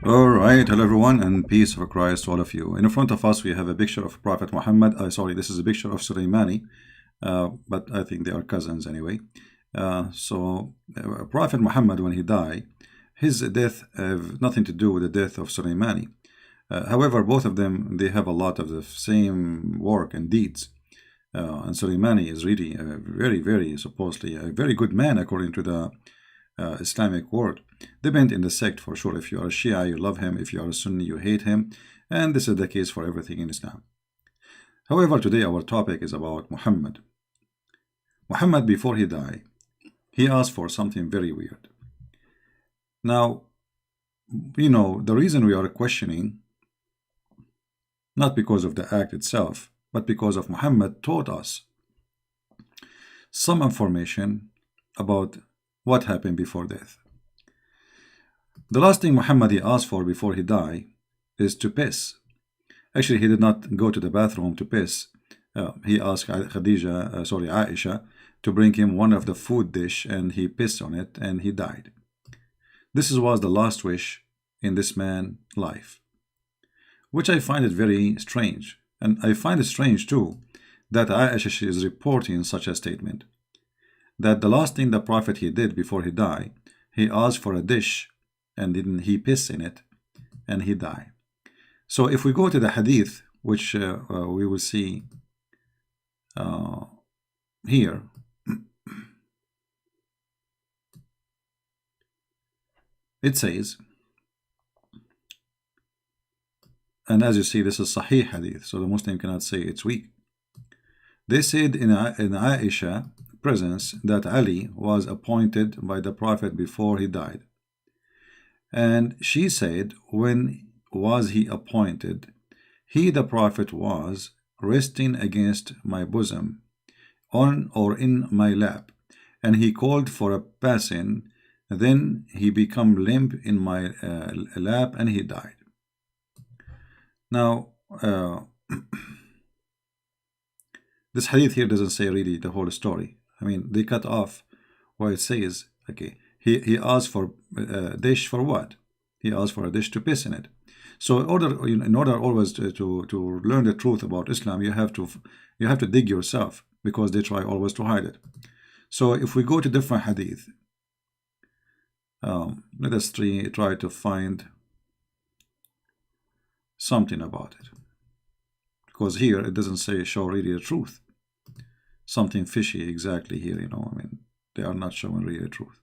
All right, hello everyone, and peace of Christ to all of you. In front of us, we have a picture of Prophet Muhammad. Sorry, this is a picture of Sulaimani, but I think they are cousins anyway. Prophet Muhammad, when he died, his death have nothing to do with the death of Sulaimani. However, both of them they have a lot of the same work and deeds. And Sulaimani is really a very supposedly a very good man according to the Islamic world. Depend in the sect for sure. If you are a Shia, you love him. If you are a Sunni, you hate him. And this is the case for everything in Islam. However, today our topic is about Muhammad. Muhammad, before he died, he asked for something very weird. Now, the reason we are questioning, not because of the act itself, but because of Muhammad taught us some information about what happened before death. The last thing Muhammad he asked for before he died is to piss. Actually, he did not go to the bathroom to piss. He asked Aisha, to bring him one of the food dish, and he pissed on it, and he died. This was the last wish in this man's life, which I find it very strange. And I find it strange too that Aisha is reporting such a statement, that the last thing the Prophet he did before he died, he asked for a dish, and then he pissed in it, and he died. So if we go to the hadith, which we will see here, it says, and as you see, this is Sahih hadith, so the Muslim cannot say it's weak. They said in Aisha presence that Ali was appointed by the Prophet before he died. And she said, when was he appointed? He, the Prophet, was resting against my bosom, on or in my lap, and he called for a passing. Then he became limp in my lap, and he died. Now, this hadith here doesn't say really the whole story. I mean, they cut off where it says, okay, he asked for a dish for what? He asked for a dish to piss in it. So in order always to learn the truth about Islam, you have to dig yourself, because they try always to hide it. So if we go to different hadith, let us try to find something about it, because here it doesn't show really the truth. Something fishy exactly here, I mean, they are not showing really the truth.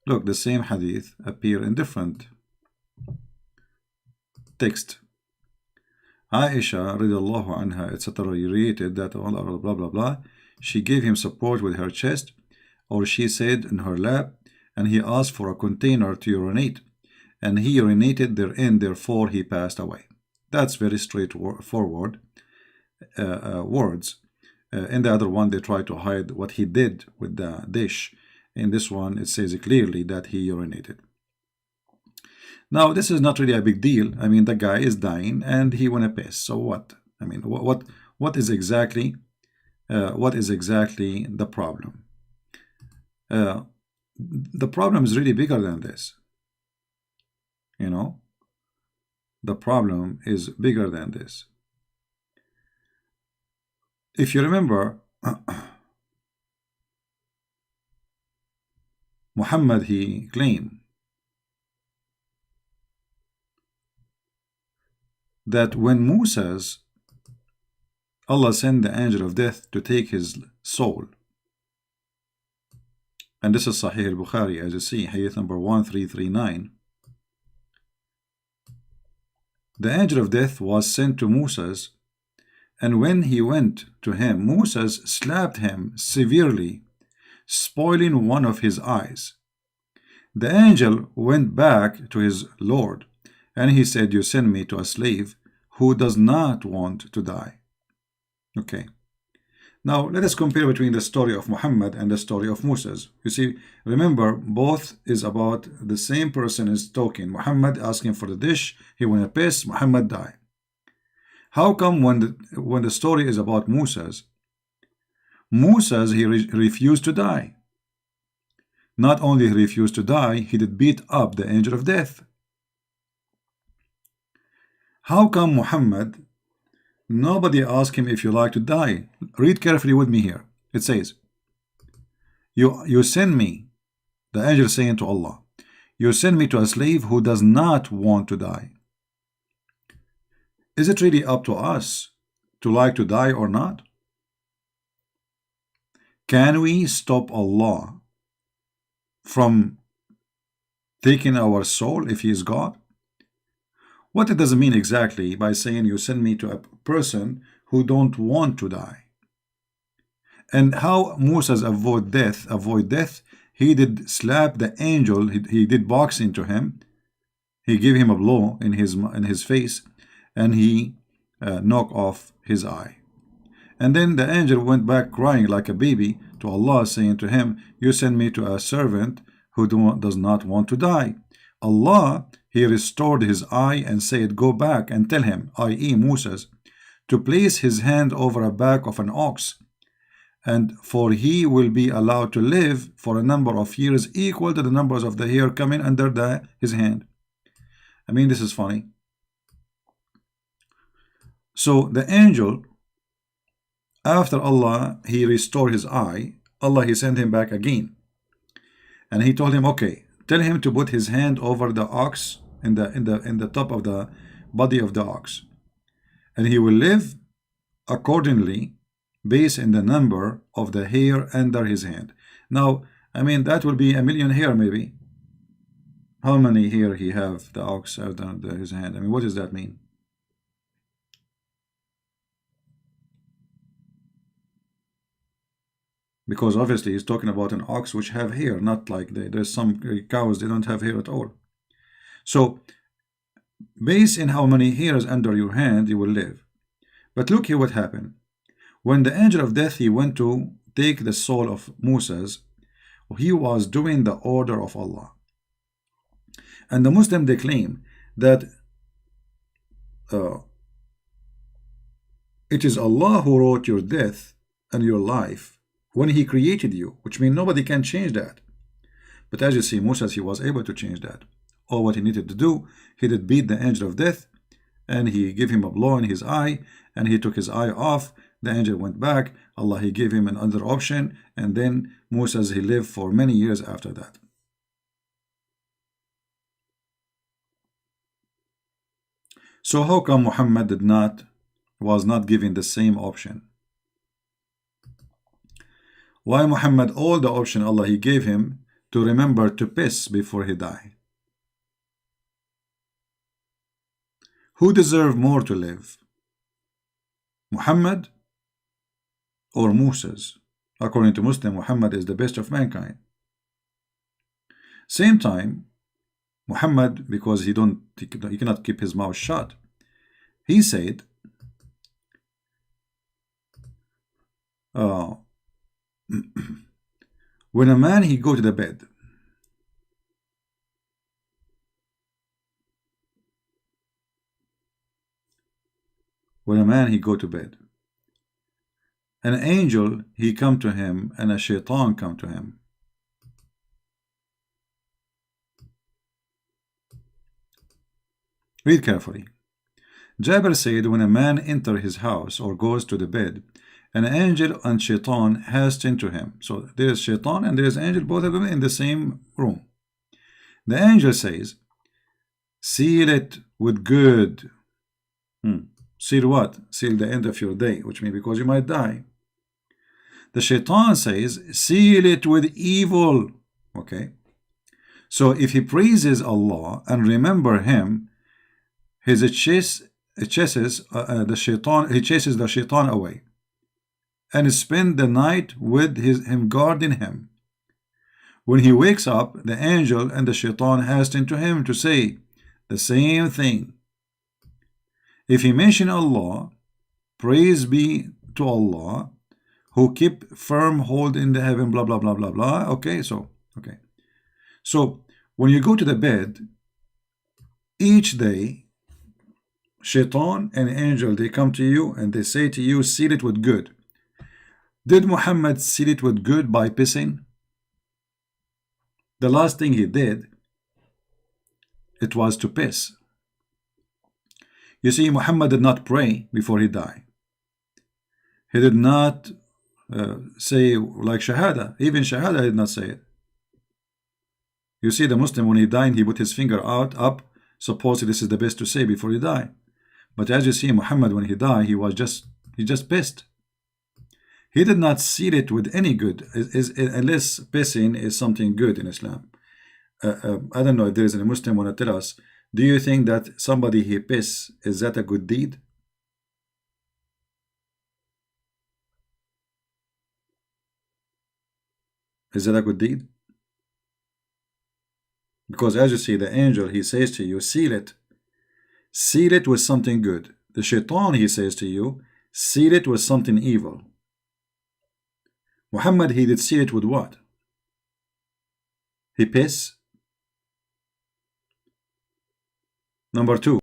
Look, the same hadith appear in different text. Aisha radiallahu anha etc. related that blah blah blah, she gave him support with her chest, or she said in her lap, and he asked for a container to urinate, and he urinated therein, therefore he passed away. That's very straightforward words. In the other one, they try to hide what he did with the dish. In this one, it says clearly that he urinated. Now, this is not really a big deal. I mean, the guy is dying and he want to piss. So what? I mean, what is exactly the problem? The problem is really bigger than this. The problem is bigger than this. If you remember, Muhammad, he claimed that when Allah sent the angel of death to take his soul, and this is Sahih al-Bukhari, as you see, hadith number 1339, the angel of death was sent to Moses, and when he went to him, Moses slapped him severely, spoiling one of his eyes. The angel went back to his Lord, and he said, you send me to a slave who does not want to die. Okay. Now, let us compare between the story of Muhammad and the story of Moses. You see, remember, both is about the same person is talking. Muhammad asking for the dish, he want to piss, Muhammad die. How come when the story is about Moses, he refused to die? Not only he refused to die, he did beat up the angel of death. How come Muhammad, nobody asked him if you like to die? Read carefully with me here. It says, you send me, the angel saying to Allah, you send me to a slave who does not want to die. Is it really up to us to like to die or not? Can we stop Allah from taking our soul if He is God? What it does it mean exactly by saying you send me to a person who don't want to die? And how Moses avoid death? He did slap the angel. He did box into him. He gave him a blow in his face, and he knocked off his eye. And then the angel went back crying like a baby to Allah, saying to him, you send me to a servant who does not want to die. Allah, He restored his eye and said, go back and tell him, i.e. Moses, to place his hand over a back of an ox, and for he will be allowed to live for a number of years equal to the numbers of the hair coming under his hand. I mean, this is funny. So the angel, after Allah, He restored his eye, Allah, He sent him back again. And He told him, okay, tell him to put his hand over the ox in the top of the body of the ox, and he will live accordingly based on the number of the hair under his hand. Now, I mean, that will be 1,000,000 hair maybe. How many hair he have, the ox, under his hand? I mean, what does that mean? Because obviously he's talking about an ox which have hair, not like there's some cows, they don't have hair at all. So based on how many hairs under your hand, you will live. But look here what happened. When the angel of death, he went to take the soul of Moses, he was doing the order of Allah. And the Muslim, they claim that it is Allah who wrote your death and your life when He created you, which means nobody can change that. But as you see, Moses, he was able to change that. All what he needed to do, he did beat the angel of death, and he gave him a blow in his eye, and he took his eye off. The angel went back. Allah, He gave him another option, and then Moses, he lived for many years after that. So how come Muhammad was not given the same option? Why Muhammad, all the option Allah, He gave him to remember to piss before he died? Who deserved more to live? Muhammad or Moses? According to Muslim, Muhammad is the best of mankind. Same time, Muhammad, because he cannot keep his mouth shut, he said, when a man he go to the bed, an angel he come to him and a shaitan come to him. Read carefully. Jabir said, when a man enter his house or goes to the bed, an angel and shaitan hasten to him. So there is shaitan and there is angel, both of them in the same room. The angel says, seal it with good. Seal what? Seal the end of your day, which means because you might die. The shaitan says, seal it with evil. Okay. So if he praises Allah and remember Him, he chases the shaitan away, and spend the night with him guarding him. When he wakes up, the angel and the shaitan hasten to him to say the same thing. If he mention Allah, praise be to Allah, who keep firm hold in the heaven, blah blah blah blah blah. Okay, so when you go to the bed each day, shaitan and angel, they come to you and they say to you, seal it with good. Did Muhammad seal it with good by pissing? The last thing he did, it was to piss. You see, Muhammad did not pray before he died. He did not say like Shahada. Even Shahada did not say it. You see, the Muslim, when he died, he put his finger out, up. Supposedly this is the best to say before he died. But as you see, Muhammad, when he died, he just pissed. He did not seal it with any good, unless pissing is something good in Islam. I don't know if there is any Muslim want to tell us, do you think that somebody he piss, is that a good deed? Is that a good deed? Because as you see, the angel, he says to you, seal it. Seal it with something good. The shaitan, he says to you, seal it with something evil. Muhammad, he did seal it with what? He piss. Number two,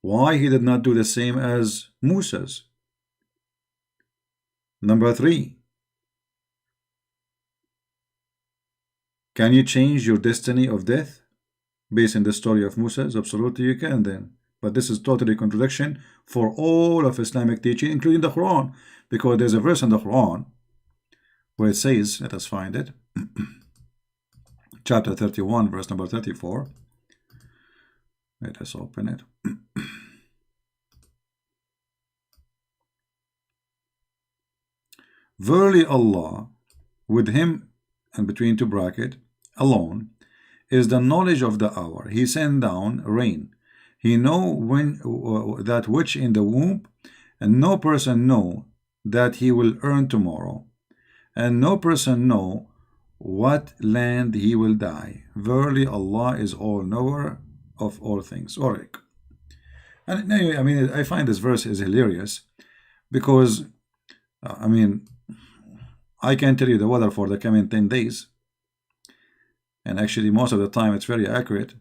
why he did not do the same as Musa's? Number three, can you change your destiny of death based on the story of Musa's? Absolutely you can then. But this is totally contradiction for all of Islamic teaching, including the Quran, because there's a verse in the Quran where it says, let us find it, chapter 31, verse number 34. Let us open it. Verily Allah, with him, and between two brackets, alone, is the knowledge of the hour. He sent down rain. He know when that which in the womb, and no person know that he will earn tomorrow, and no person know what land he will die. Verily Allah is all knower of all things. Orik. And anyway, I mean, I find this verse is hilarious because, I mean, I can tell you the weather for the coming 10 days. And actually, most of the time, it's very accurate.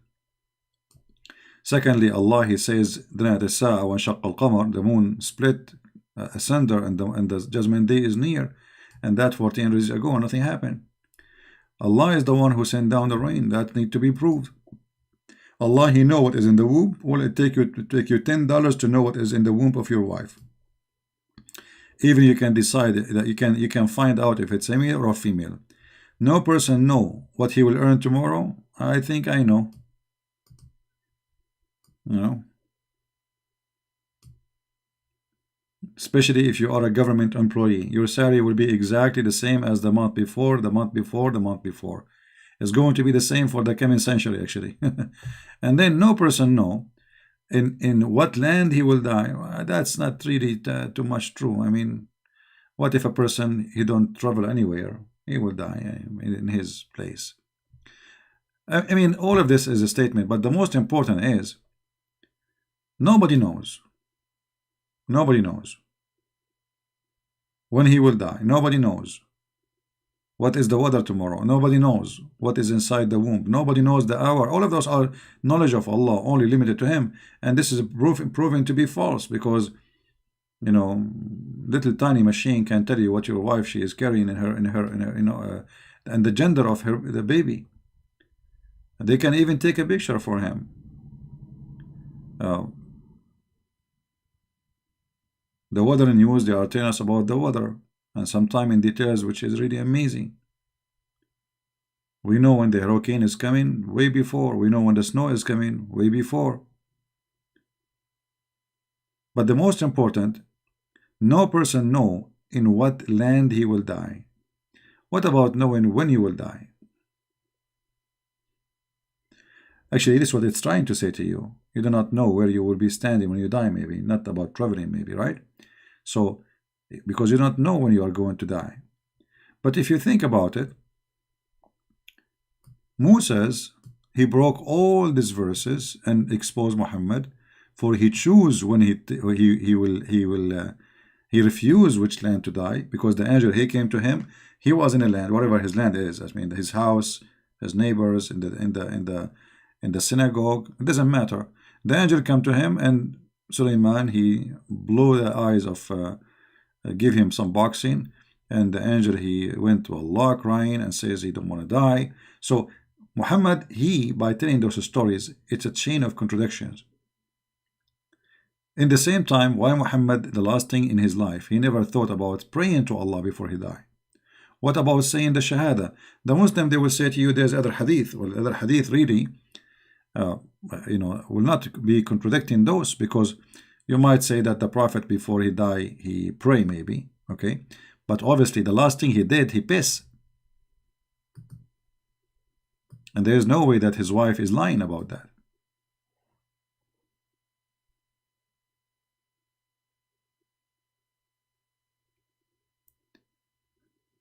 Secondly, Allah, he says, the moon split asunder, and the judgment day is near. And that 14 days ago, nothing happened. Allah is the one who sent down the rain. That need to be proved. Allah, he know what is in the womb. Will it take you $10 to know what is in the womb of your wife? Even you can decide that you can find out if it's a male or a female. No person know what he will earn tomorrow. I think I know. You know, especially if you are a government employee, your salary will be exactly the same as the month before, the month before, the month before. It's going to be the same for the coming century, actually. And then no person know in what land he will die. That's not really too much true. I mean, what if a person, he don't travel anywhere, he will die in his place. I mean, all of this is a statement, but the most important is nobody knows. Nobody knows when he will die. Nobody knows what is the weather tomorrow. Nobody knows what is inside the womb. Nobody knows the hour. All of those are knowledge of Allah, only limited to him. And this is proven to be false, because, you know, little tiny machine can tell you what your wife she is carrying in her you know, and the gender of the baby. They can even take a picture for him. The weather news, they are telling us about the weather, and sometime in details, which is really amazing. We know when the hurricane is coming way before. We know when the snow is coming way before. But the most important, no person know in what land he will die. What about knowing when you will die? Actually, this is what it's trying to say to you. You do not know where you will be standing when you die, maybe. Not about traveling, maybe, right? So, because you don't know when you are going to die. But if you think about it, Moses, he broke all these verses and exposed Muhammad, for he chose when he refused which land to die, because the angel, he came to him, he was in a land, whatever his land is. I mean, his house, his neighbors, in the synagogue, it doesn't matter. The angel came to him, and Suleiman, he blew the eyes of, give him some boxing, and the angel, he went to Allah crying and says he don't want to die. So Muhammad, he, by telling those stories, it's a chain of contradictions. In the same time, why Muhammad, the last thing in his life, he never thought about praying to Allah before he died? What about saying the Shahada? The Muslim, they will say to you, there's other hadith. Well, other hadith really, uh, will not be contradicting those, because you might say that the Prophet before he died, he pray maybe, okay? But obviously the last thing he did, he piss. And there's no way that his wife is lying about that.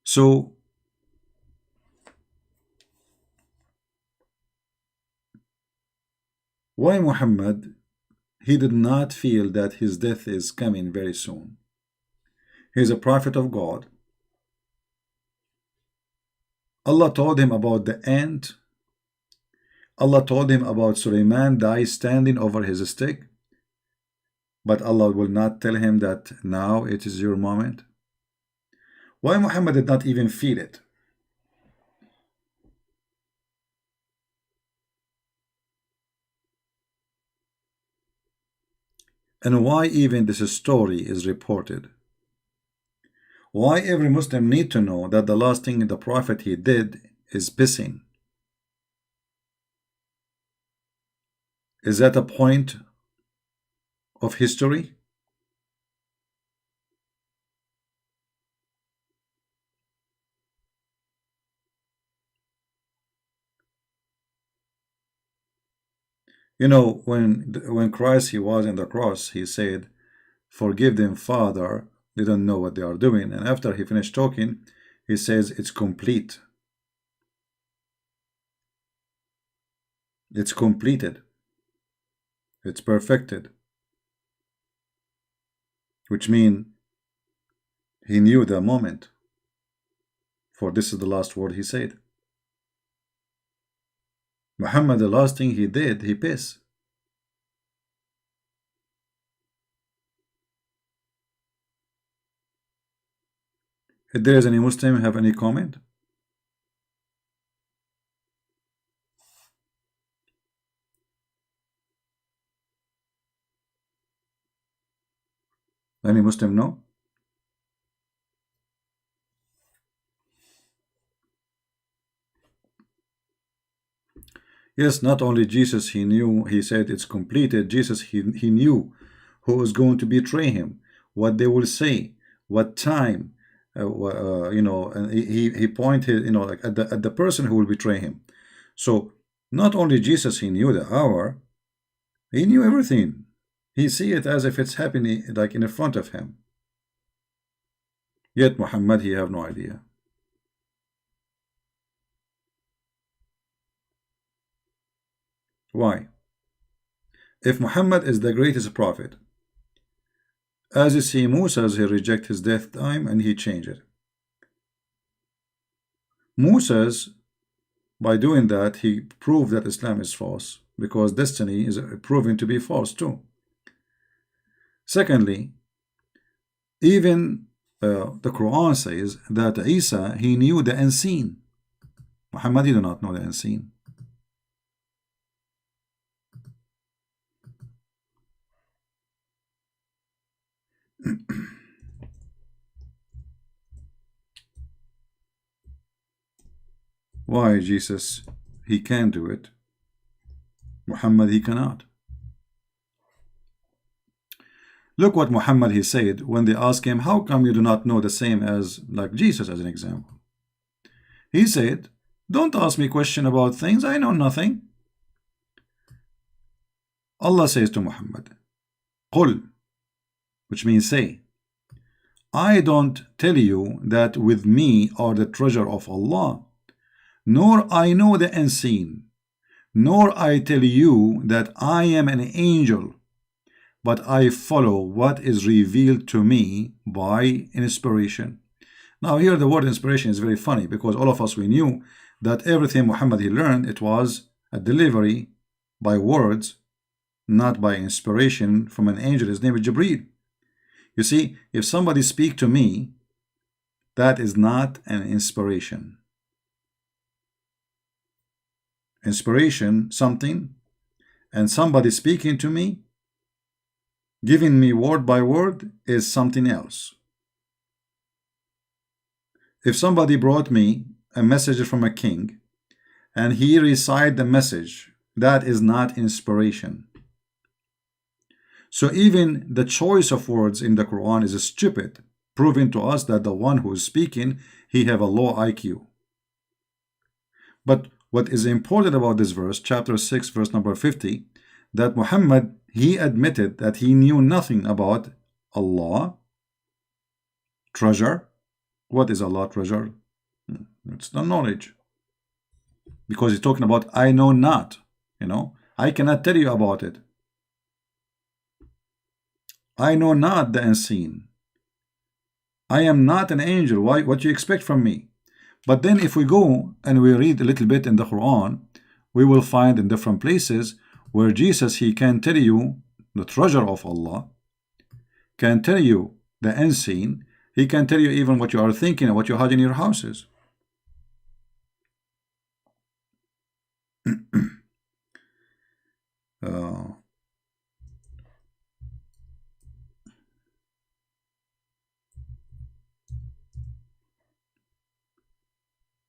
So why Muhammad, he did not feel that his death is coming very soon? He's a prophet of God. Allah told him about the end. Allah told him about Sulaiman die standing over his stick. But Allah will not tell him that now it is your moment. Why Muhammad did not even feel it? And why even this story is reported? Why every Muslim need to know that the last thing the Prophet he did is pissing? Is that a point of history? You know, when Christ he was in the cross, he said, "Forgive them, Father, they don't know what they are doing." And after he finished talking, he says, "It's complete. It's completed. It's perfected." Which means he knew the moment. For this is the last word he said. Muhammad, the last thing he did, he pissed. If there is any Muslim have any comment? Any Muslim know? Yes, not only Jesus, he knew, he said it's completed. Jesus, he knew who was going to betray him, what they will say, what time, and he pointed, like at the person who will betray him. So not only Jesus, he knew the hour, he knew everything. He see it as if it's happening like in front of him. Yet Muhammad, he have no idea. Why? If Muhammad is the greatest prophet, as you see, Moses, he reject his death time and he changed it. Moses, by doing that, he proved that Islam is false, because destiny is proven to be false too. Secondly, even the Quran says that Isa, he knew the unseen. Muhammad did not know the unseen. Why Jesus, he can do it, Muhammad, he cannot? Look what Muhammad he said when they asked him, how come you do not know the same as like Jesus, as an example? He said, don't ask me question about things I know nothing. Allah says to Muhammad, Qul, which means say, I don't tell you that with me are the treasure of Allah, nor I know the unseen, nor I tell you that I am an angel, but I follow what is revealed to me by inspiration. Now here the word inspiration is very funny, because all of us, we knew that everything Muhammad he learned, it was a delivery by words, not by inspiration from an angel. His name is Jibreel. You see, if somebody speak to me, that is not an inspiration. Inspiration, something, and somebody speaking to me, Giving me word by word is something else. If somebody brought me a message from a king and he recited the message, that is not inspiration. So even the choice of words in the Quran is stupid, proving to us that the one who is speaking, he have a low IQ. But what is important about this verse, chapter 6, verse number 50, that Muhammad, he admitted that he knew nothing about Allah, treasure. What is Allah treasure? It's the knowledge. Because he's talking about, I know not, I cannot tell you about it. I know not the unseen. I am not an angel. Why? What do you expect from me? But then if we go and we read a little bit in the Quran, we will find in different places where Jesus, he can tell you the treasure of Allah, can tell you the unseen, he can tell you even what you are thinking and what you have in your houses.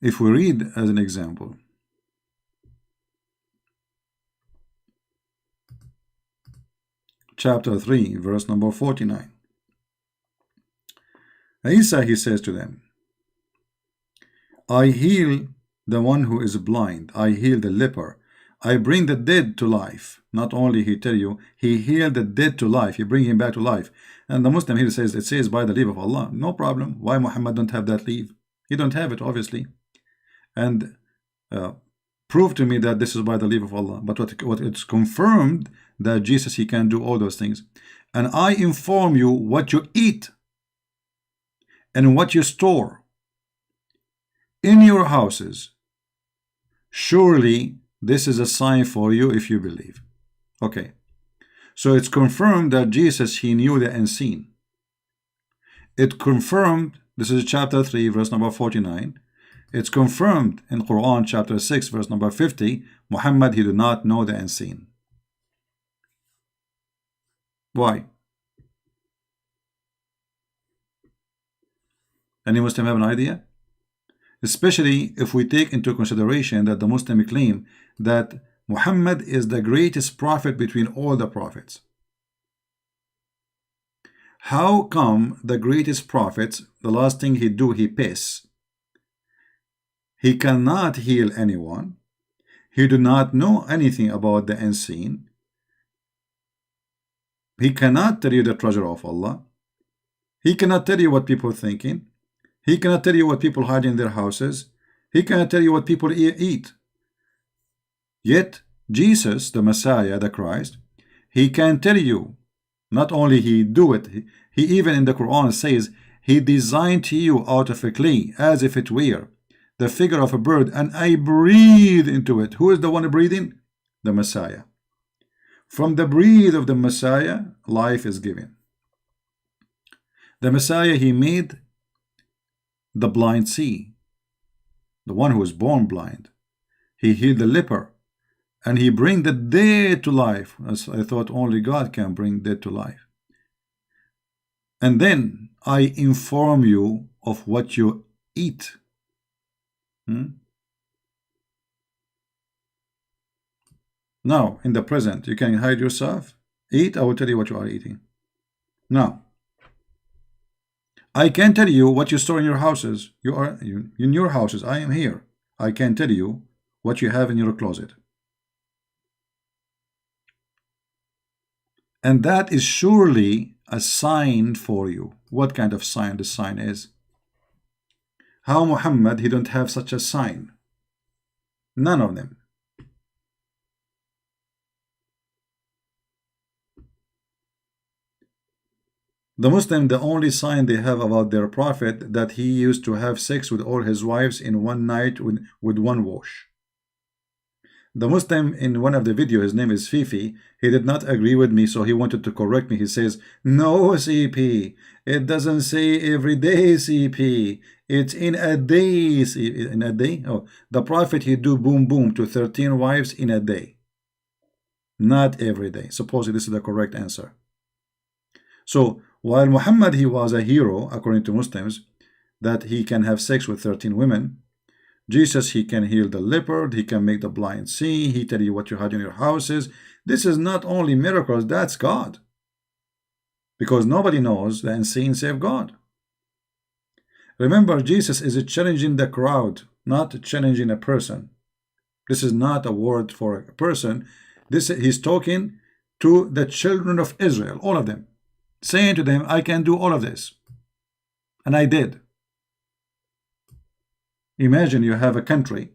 If we read as an example, chapter 3, verse number 49. Isa, he says to them, I heal the one who is blind, I heal the leper, I bring the dead to life. Not only he tell you, he healed the dead to life, he bring him back to life. And the Muslim here says, it says by the leave of Allah. No problem. Why Muhammad don't have that leave? He don't have it, obviously. And prove to me that this is by the leave of Allah. But what it's confirmed that Jesus, he can do all those things. And I inform you what you eat and what you store in your houses. Surely this is a sign for you if you believe. Okay, so it's confirmed that Jesus, he knew the unseen. It confirmed, this is chapter 3, verse number 49. It's confirmed in Quran chapter 6, verse number 50, Muhammad, he did not know the unseen. Why? Any Muslim have an idea? Especially if we take into consideration that the Muslim claim that Muhammad is the greatest prophet between all the prophets. How come the greatest prophets, the last thing he do, he piss? He cannot heal anyone. He do not know anything about the unseen. He cannot tell you the treasure of Allah. He cannot tell you what people are thinking. He cannot tell you what people hide in their houses. He cannot tell you what people eat. Yet Jesus, the Messiah, the Christ, he can tell you. Not only he do it, he even in the Quran says, he designed to you out of a clay as if it were the figure of a bird, and I breathe into it. Who is the one breathing? The Messiah. From the breath of the Messiah, life is given. The Messiah, he made the blind see, the one who was born blind. He healed the leper, and he bring the dead to life, as I thought only God can bring dead to life. And then I inform you of what you eat. Now, in the present, you can hide yourself. Eat, I will tell you what you are eating. Now, I can tell you what you store in your houses. You are in your houses. I am here. I can tell you what you have in your closet. And that is surely a sign for you. What kind of sign this sign is? How Muhammad, he don't have such a sign? None of them. The Muslim, the only sign they have about their prophet, that he used to have sex with all his wives in one night with one wash. The Muslim, in one of the videos, his name is Fifi, he did not agree with me, so he wanted to correct me. He says, no, CP, it doesn't say every day, CP. It's in a day. In a day? Oh, the prophet, he do boom boom to 13 wives in a day. Not every day. Supposedly this is the correct answer. So while Muhammad, he was a hero according to Muslims, that he can have sex with 13 women, Jesus, he can heal the leopard, he can make the blind see, he tell you what you had in your houses. This is not only miracles, that's God. Because nobody knows the unseen save God. Remember, Jesus is challenging the crowd, not challenging a person. This is not a word for a person. He's talking to the children of Israel, all of them, saying to them, I can do all of this. And I did. Imagine you have a country.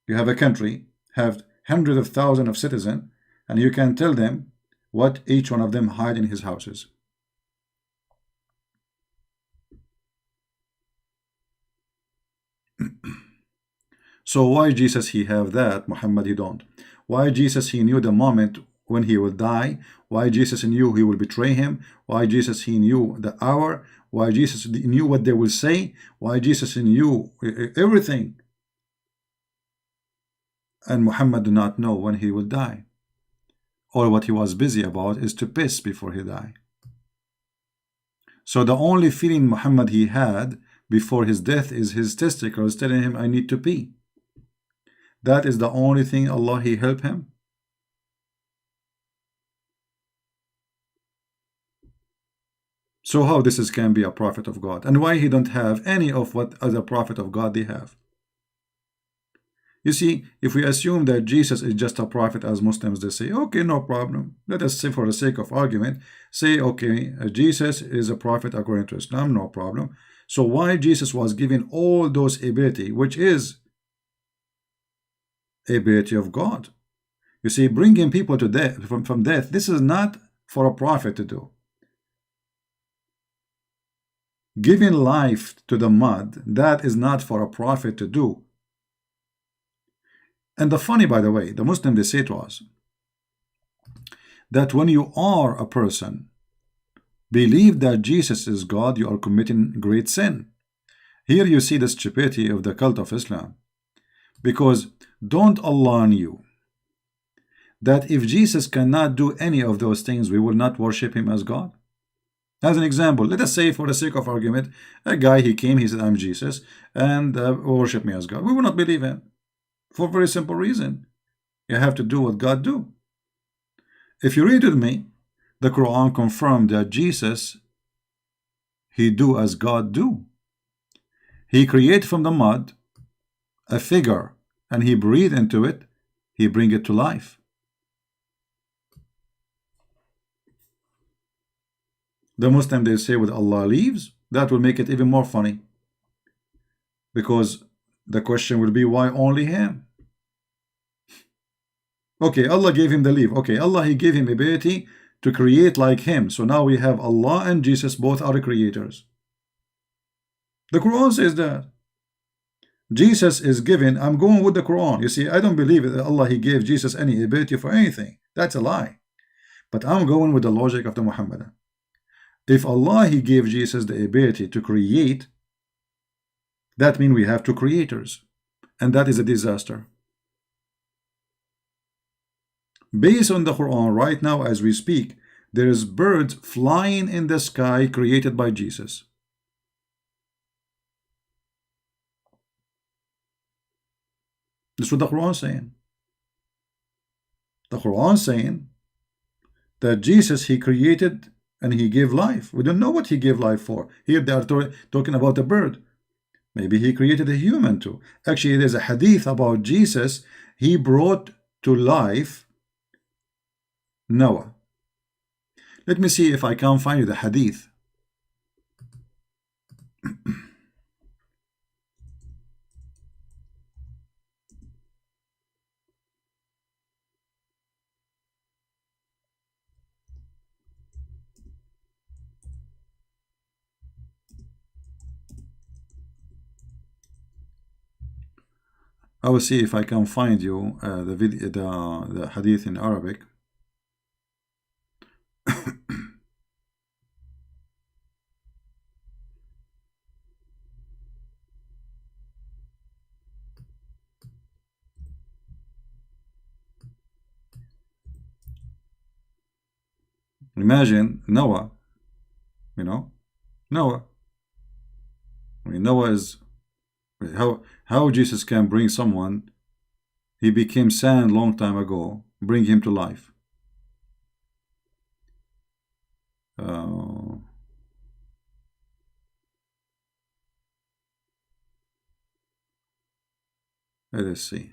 You have a country, have hundreds of thousands of citizens, and you can tell them what each one of them hide in his houses. So why Jesus he have that, Muhammad he don't? Why Jesus he knew the moment when he will die? Why Jesus knew he will betray him? Why Jesus he knew the hour? Why Jesus knew what they will say? Why Jesus knew everything? And Muhammad do not know when he will die. All what he was busy about is to piss before he died. So the only feeling Muhammad he had before his death is his testicles telling him, I need to pee. That is the only thing Allah he help him. So how this can be a prophet of God? And why he don't have any of what other prophet of God they have? You see, if we assume that Jesus is just a prophet, as Muslims they say, okay, no problem. Let us say, for the sake of argument, say, okay, Jesus is a prophet according to Islam, no problem. So why Jesus was given all those ability, which is ability of God? You see, bringing people to death from death, this is not for a prophet to do. Giving life to the mud, that is not for a prophet to do. And the funny, by the way, the Muslim they say to us that when you are a person believe that Jesus is God, you are committing great sin. Here you see the stupidity of the cult of Islam, because don't Allah knew that if Jesus cannot do any of those things, we will not worship him as God? As an example, let us say, for the sake of argument, a guy he came, he said, I'm Jesus, and worship me as God. We will not believe him. For a very simple reason. You have to do what God do. If you read with me, the Quran confirmed that Jesus, he do as God do. He create from the mud a figure, and he breathe into it, he bring it to life. The Muslim they say with Allah leaves, that will make it even more funny. Because the question will be, why only him? Okay, Allah gave him the leave. Okay, Allah he gave him ability to create like him. So now we have Allah and Jesus, both are creators. The Quran says that. Jesus is given, I'm going with the Quran. You see, I don't believe that Allah he gave Jesus any ability for anything. That's a lie. But I'm going with the logic of the Muhammadan. If Allah he gave Jesus the ability to create, that means we have two creators. And that is a disaster. Based on the Quran, right now as we speak, there is birds flying in the sky created by Jesus. That's what the Quran is saying. The Quran is saying that Jesus he created and he gave life. We don't know what he gave life for. Here they are talking about a bird. Maybe he created a human too. Actually, there's a hadith about Jesus. He brought to life Noah. Let me see if I can find you the hadith. I will see if I can find you the hadith in Arabic. Imagine Noah, Noah. I mean, Noah is how Jesus can bring someone. He became sand long time ago, bring him to life. Let us see.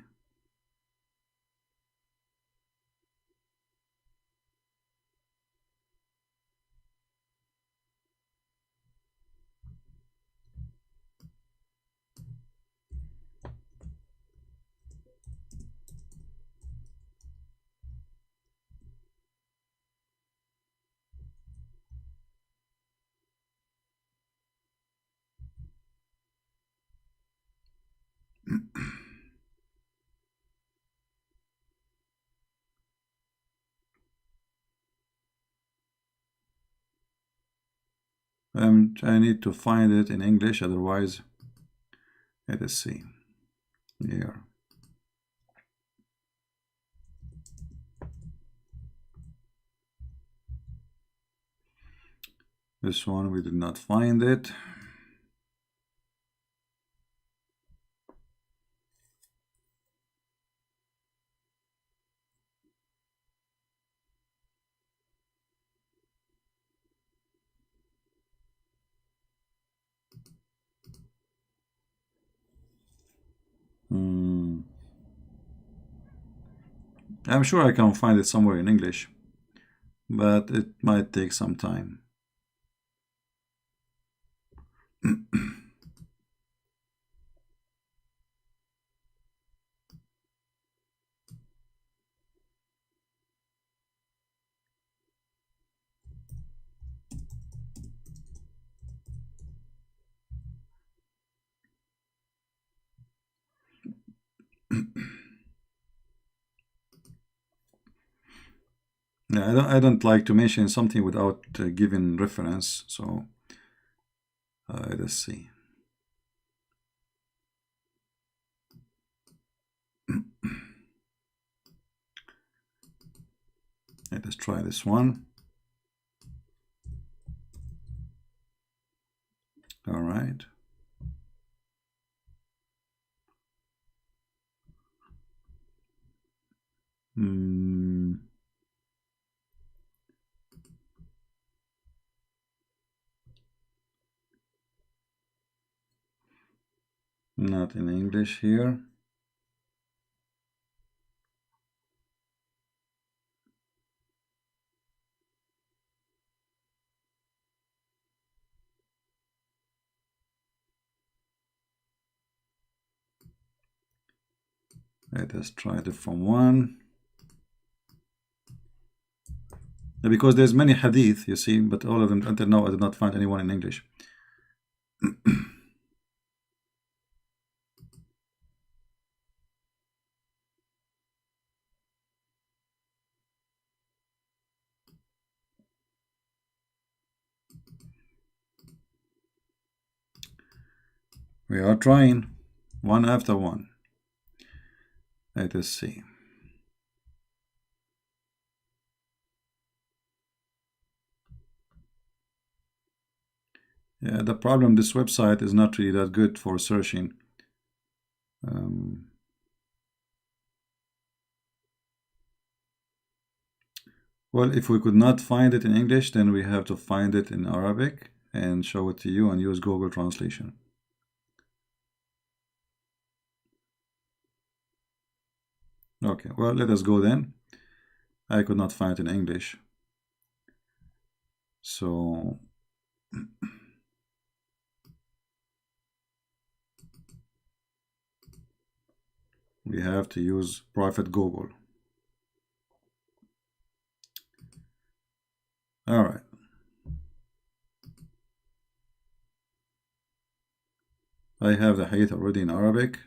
I need to find it in English, otherwise, let us see. Here. This one, we did not find it. I'm sure I can find it somewhere in English, but it might take some time. Yeah, I don't like to mention something without giving reference, so let's see. Let us try this one. All right. Not in English here. Let us try the from one. Because there's many hadith, you see, but all of them, until now, I did not find anyone in English. We are trying one after one. Let us see. Yeah, the problem, this website is not really that good for searching. Well, if we could not find it in English, then we have to find it in Arabic and show it to you and use Google Translation. Okay, well, let us go then. I could not find it in English. So we have to use Prophet Google. All right. I have the hadith already in Arabic,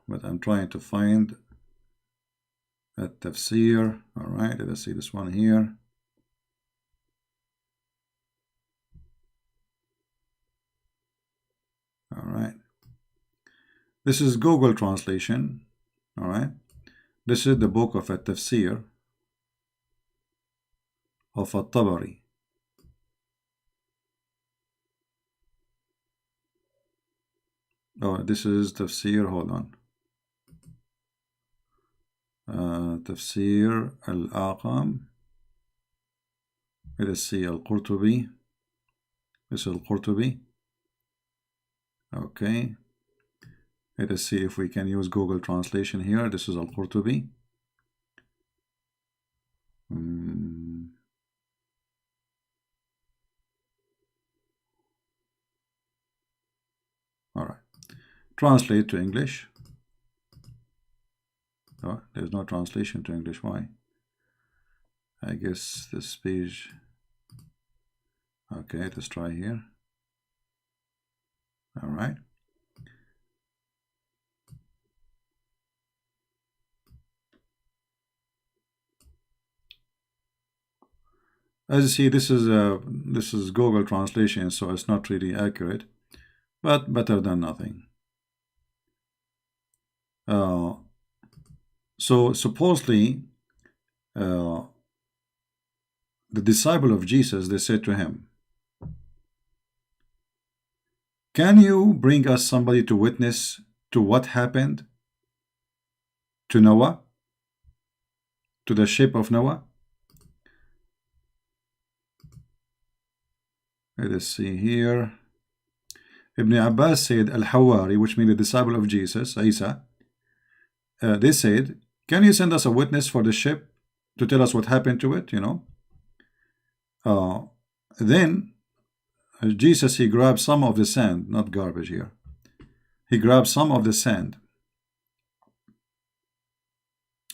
but I'm trying to find a tafsir. All right, let us see this one here. All right. This is Google Translation. All right. This is the book of a tafsir of At-Tabari. Oh, this is tafsir. Hold on. تفسير الآقام. Let us see Al-Qurtubi. This is Al-Qurtubi. Okay. Let us see if we can use Google Translation here. This is Al-Qurtubi. All right. Translate to English. Oh, there's no translation to English. Why? I guess this page. Okay, let's try here. All right. As you see, this is Google Translation, so it's not really accurate, but better than nothing. So supposedly, the disciple of Jesus, they said to him, "Can you bring us somebody to witness to what happened to Noah, to the ship of Noah?" Let us see here. Ibn Abbas said, Al-Hawari, which means the disciple of Jesus, Isa, they said, "Can you send us a witness for the ship to tell us what happened to it?" Then Jesus, he grabbed some of the sand, not garbage here. He grabbed some of the sand,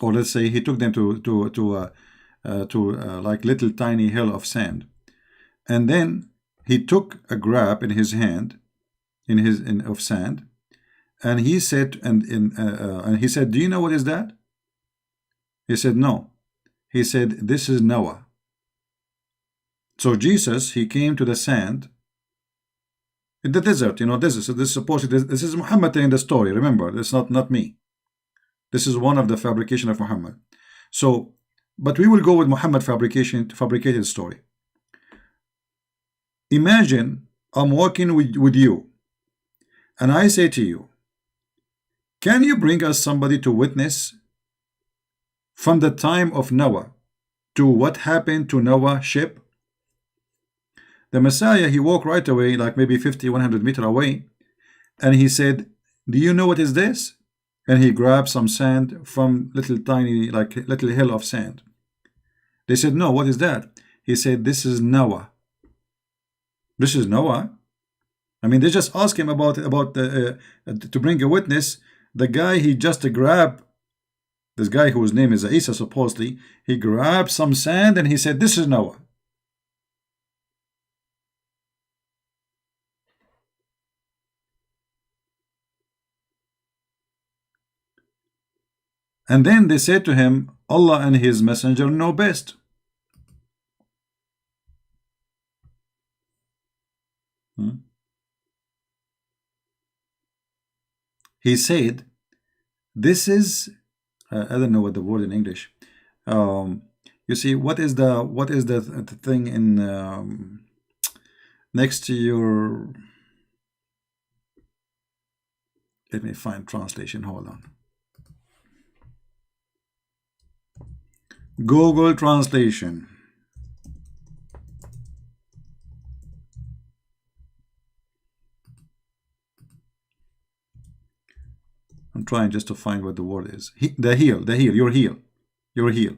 or let's say he took them to like little tiny hill of sand, and then he took a grab in his hand, of sand, and he said, and he said, "Do you know what is that?" He said, "No." He said, "This is Noah." So Jesus, he came to the sand in the desert. This is supposedly, this is Muhammad telling the story. Remember, it's not me. This is one of the fabrication of Muhammad. So, but we will go with Muhammad fabricated story. Imagine I'm walking with you, and I say to you, "Can you bring us somebody to witness from the time of Noah to what happened to Noah's ship?" The Messiah, he walked right away, like maybe 50, 100 meters away, and he said, "Do you know what is this?" And he grabbed some sand from little tiny, like little hill of sand. They said, "No, what is that?" He said, "This is Noah." This is Noah. I mean, they just asked him about to bring a witness. The guy, he just grabbed, this guy whose name is Isa, supposedly, he grabbed some sand and he said, "This is Noah." And then they said to him, "Allah and his messenger know best." He said, "This is," I don't know what the word in English. You see, what is the thing in next to your? Let me find translation. Hold on. Google Translation. I'm trying just to find what the word is. The heel, your heel.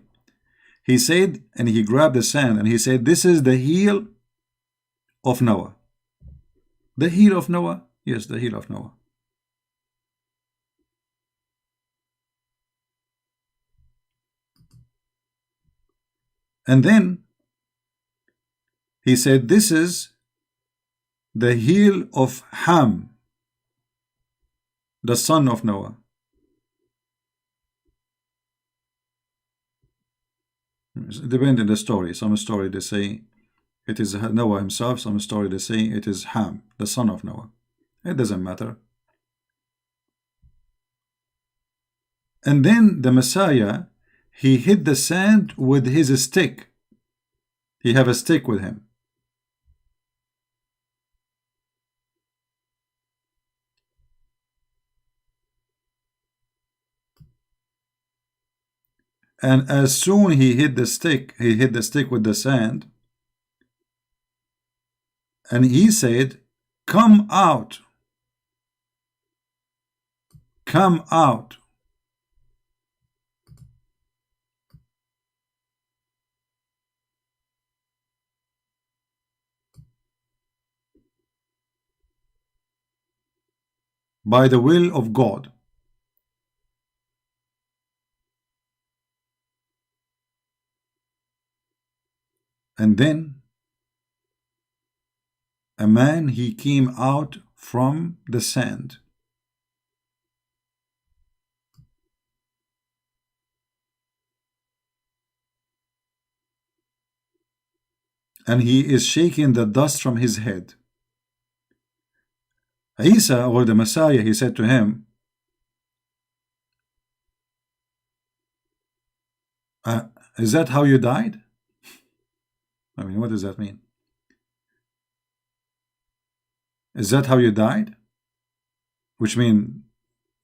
He said, and he grabbed the sand and he said, "This is the heel of Noah." The heel of Noah? Yes, the heel of Noah. And then he said, "This is the heel of Ham, the son of Noah." It depends on the story. Some story they say it is Noah himself. Some story they say it is Ham, the son of Noah. It doesn't matter. And then the Messiah, he hit the sand with his stick. He have a stick with him. And as soon he hit the stick, with the sand, and he said, "Come out, come out." By the will of God. And then a man, he came out from the sand. And he is shaking the dust from his head. Isa, or the Messiah, he said to him, is that how you died? I mean, what does that mean? Is that how you died? Which means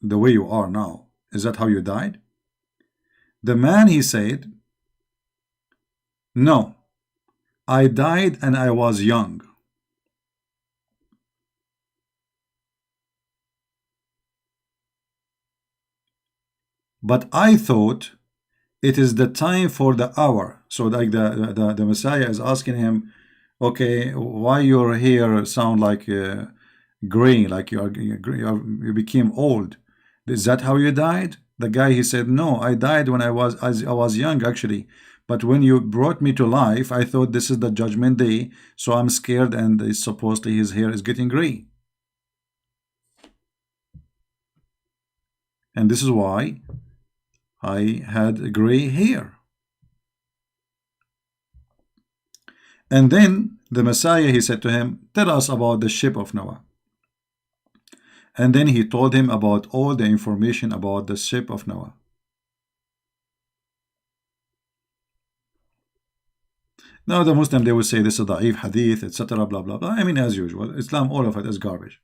the way you are now. Is that how you died? The man, he said, no, I died and I was young. But I thought it is the time for the hour. So like the Messiah is asking him, okay, why your hair sound like gray, like you became old? Is that how you died? The guy, he said, no, I died when I was young actually, but when you brought me to life, I thought this is the judgment day, so I'm scared, and supposedly his hair is getting gray, and this is why I had gray hair. And then the Messiah, he said to him, tell us about the ship of Noah. And then he told him about all the information about the ship of Noah. Now the Muslim, they will say this is da'if hadith, etc., blah blah blah. I mean, as usual, Islam, all of it is garbage.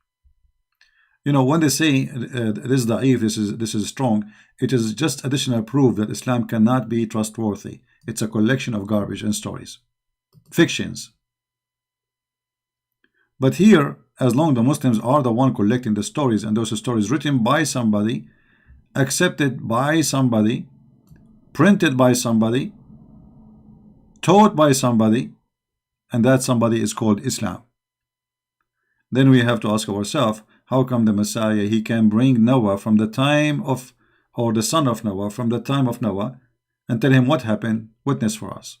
You know, when they say this is da'if, this is strong, it is just additional proof that Islam cannot be trustworthy. It's a collection of garbage and stories, fictions. But here, as long the Muslims are the one collecting the stories, and those stories written by somebody, accepted by somebody, printed by somebody, taught by somebody, and that somebody is called Islam, then we have to ask ourselves, how come the Messiah, he can bring Noah from the time of, or the son of Noah, from the time of Noah, and tell him what happened, witness for us?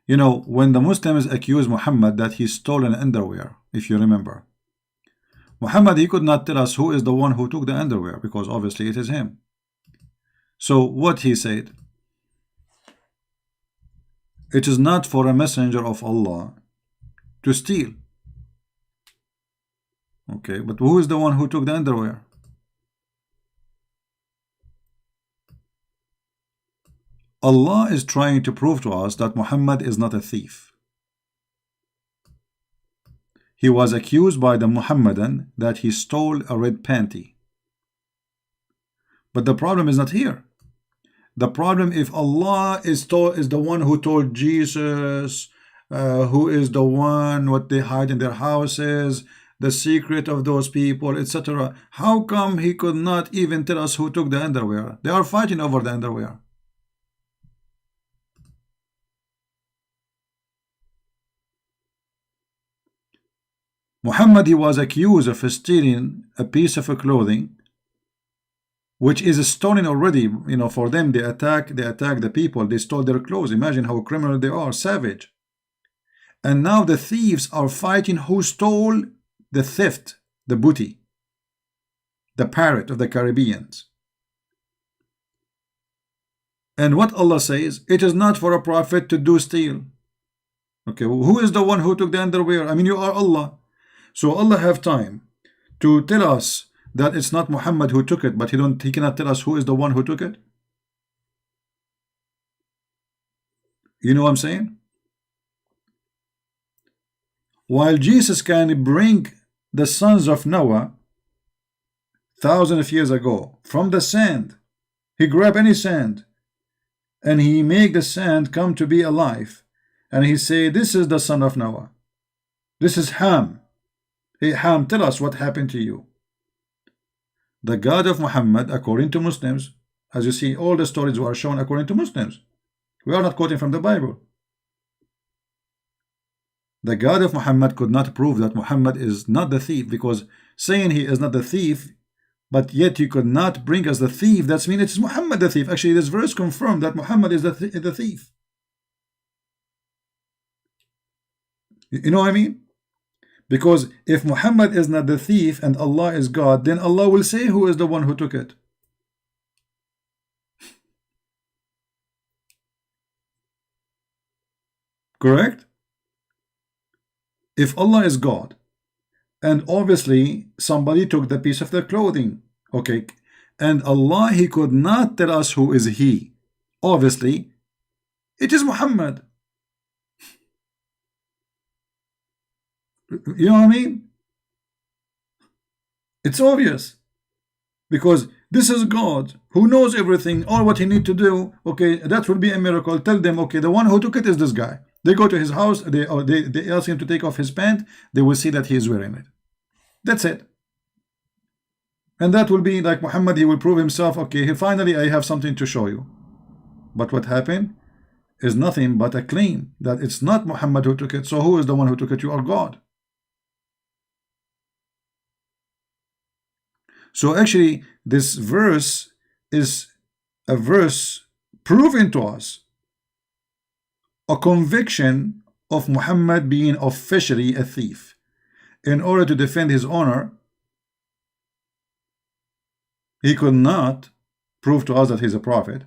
You know, when the Muslims accuse Muhammad that he stole an underwear, if you remember, Muhammad, he could not tell us who is the one who took the underwear, because obviously it is him. So what he said, it is not for a messenger of Allah to steal. Okay, but who is the one who took the underwear? Allah is trying to prove to us that Muhammad is not a thief. He was accused by the Muhammadan that he stole a red panty. But the problem is not here. The problem, if Allah is the one who told Jesus, who is the one what they hide in their houses, the secret of those people, etc., how come he could not even tell us who took the underwear? They are fighting over the underwear. Muhammad, he was accused of stealing a piece of clothing which is stolen already. You know, for them, they attack the people, they stole their clothes. Imagine how criminal they are, savage. And now the thieves are fighting who stole the theft, the booty, the parrot of the Caribbeans. And what Allah says, it is not for a prophet to do steal. Okay, who is the one who took the underwear? I mean, you are Allah. So Allah have time to tell us that it's not Muhammad who took it, but he cannot tell us who is the one who took it. You know what I'm saying? While Jesus can bring the sons of Noah thousands of years ago from the sand. He grabbed any sand and he make the sand come to be alive, and he say, this is the son of Noah. This is Ham. Hey Ham, tell us what happened to you. The God of Muhammad, according to Muslims, as you see, all the stories were shown according to Muslims. We are not quoting from the Bible. The God of Muhammad could not prove that Muhammad is not the thief, because saying he is not the thief, but yet you could not bring us the thief, that's mean it's Muhammad the thief. Actually, this verse confirmed that Muhammad is the thief. You know what I mean? Because if Muhammad is not the thief and Allah is God, then Allah will say who is the one who took it. Correct? If Allah is God, and obviously somebody took the piece of their clothing, okay, and Allah, he could not tell us who is he. Obviously, it is Muhammad. You know what I mean? It's obvious, because this is God who knows everything. All what he need to do, okay, that will be a miracle. Tell them, okay, the one who took it is this guy. They go to his house, they ask him to take off his pant, they will see that he is wearing it. That's it. And that will be like Muhammad, he will prove himself, okay, finally I have something to show you. But what happened is nothing but a claim that it's not Muhammad who took it. So who is the one who took it? You are God. So actually, this verse is a verse proving to us a conviction of Muhammad being officially a thief. In order to defend his honor, he could not prove to us that he's a prophet,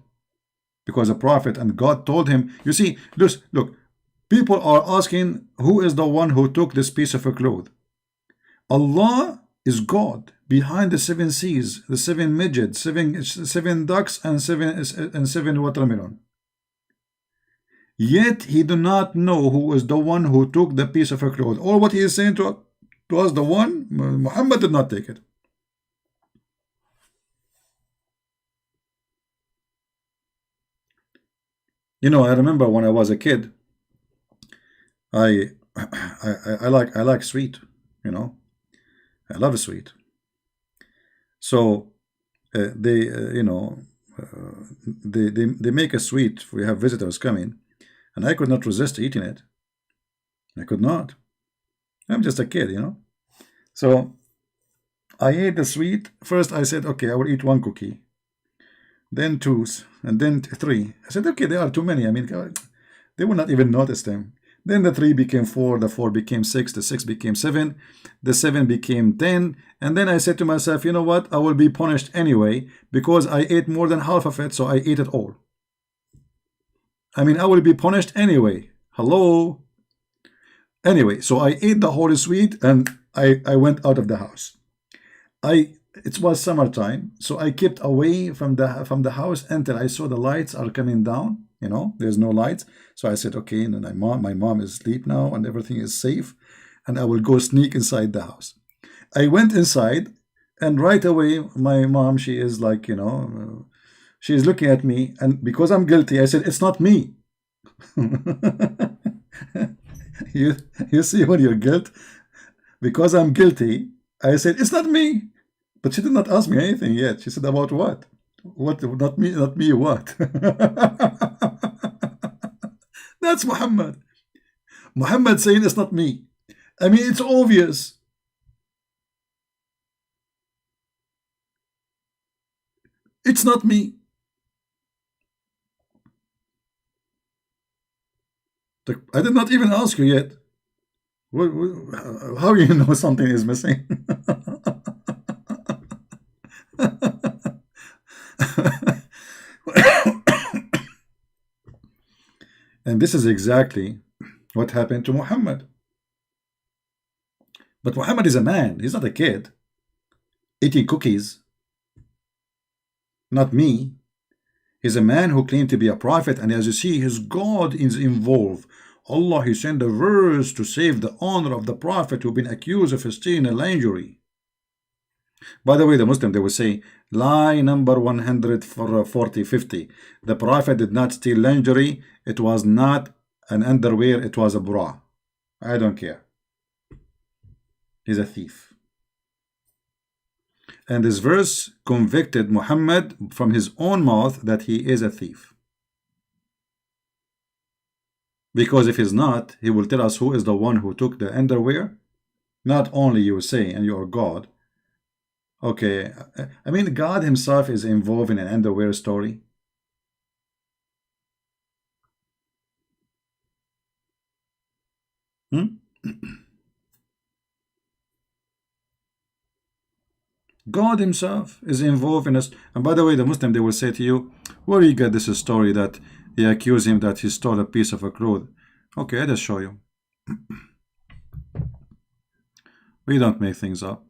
because a prophet and God told him. You see, look, people are asking who is the one who took this piece of a cloth. Allah is God behind the 7 seas, the 7 midgets, seven ducks, and seven watermelon. Yet he do not know who is the one who took the piece of a cloth. Or what he is saying to us, the one, Muhammad did not take it. You know, I remember when I was a kid, I like sweet, you know. I love sweet. So they make a sweet. We have visitors coming, and I could not resist eating it. I could not. I'm just a kid, you know. So I ate the sweet. First I said, okay, I will eat 1 cookie, then 2, and then 3. I said, okay, there are too many. I mean, they will not even notice them. Then the 3 became 4, the 4 became 6, the 6 became 7, the 7 became 10. And then I said to myself, you know what? I will be punished anyway, because I ate more than half of it, so I ate it all. I mean, I will be punished anyway. Hello? Anyway, so I ate the whole sweet, and I went out of the house. It was summertime, so I kept away from the house until I saw the lights are coming down. You know, there's no lights. So I said, okay, and then my mom is asleep now and everything is safe, and I will go sneak inside the house. I went inside, and right away my mom, she is like, you know, she is looking at me, and because I'm guilty, I said, it's not me. you see when you're guilty, because I'm guilty, I said, it's not me. But she did not ask me anything yet. She said, about what? What? Not me, what? That's Muhammad. Muhammad saying it's not me. I mean, it's obvious. It's not me. I did not even ask you yet. How do you know something is missing? And this is exactly what happened to Muhammad. But Muhammad is a man. He's not a kid eating cookies. Not me. He's a man who claimed to be a prophet, and as you see, his God is involved. Allah, he sent a verse to save the honor of the prophet who've been accused of stealing a lingerie. By the way, the Muslim, they will say, lie number 140, 50. The Prophet did not steal lingerie. It was not an underwear. It was a bra. I don't care. He's a thief. And this verse convicted Muhammad from his own mouth that he is a thief. Because if he's not, he will tell us who is the one who took the underwear. Not only you say, and you are God. Okay, I mean, God himself is involved in an underwear story. God himself is involved in us. And by the way, the Muslim, they will say to you, where do you get this story that they accuse him that he stole a piece of a cloth? Okay, I'll just show you. We don't make things up.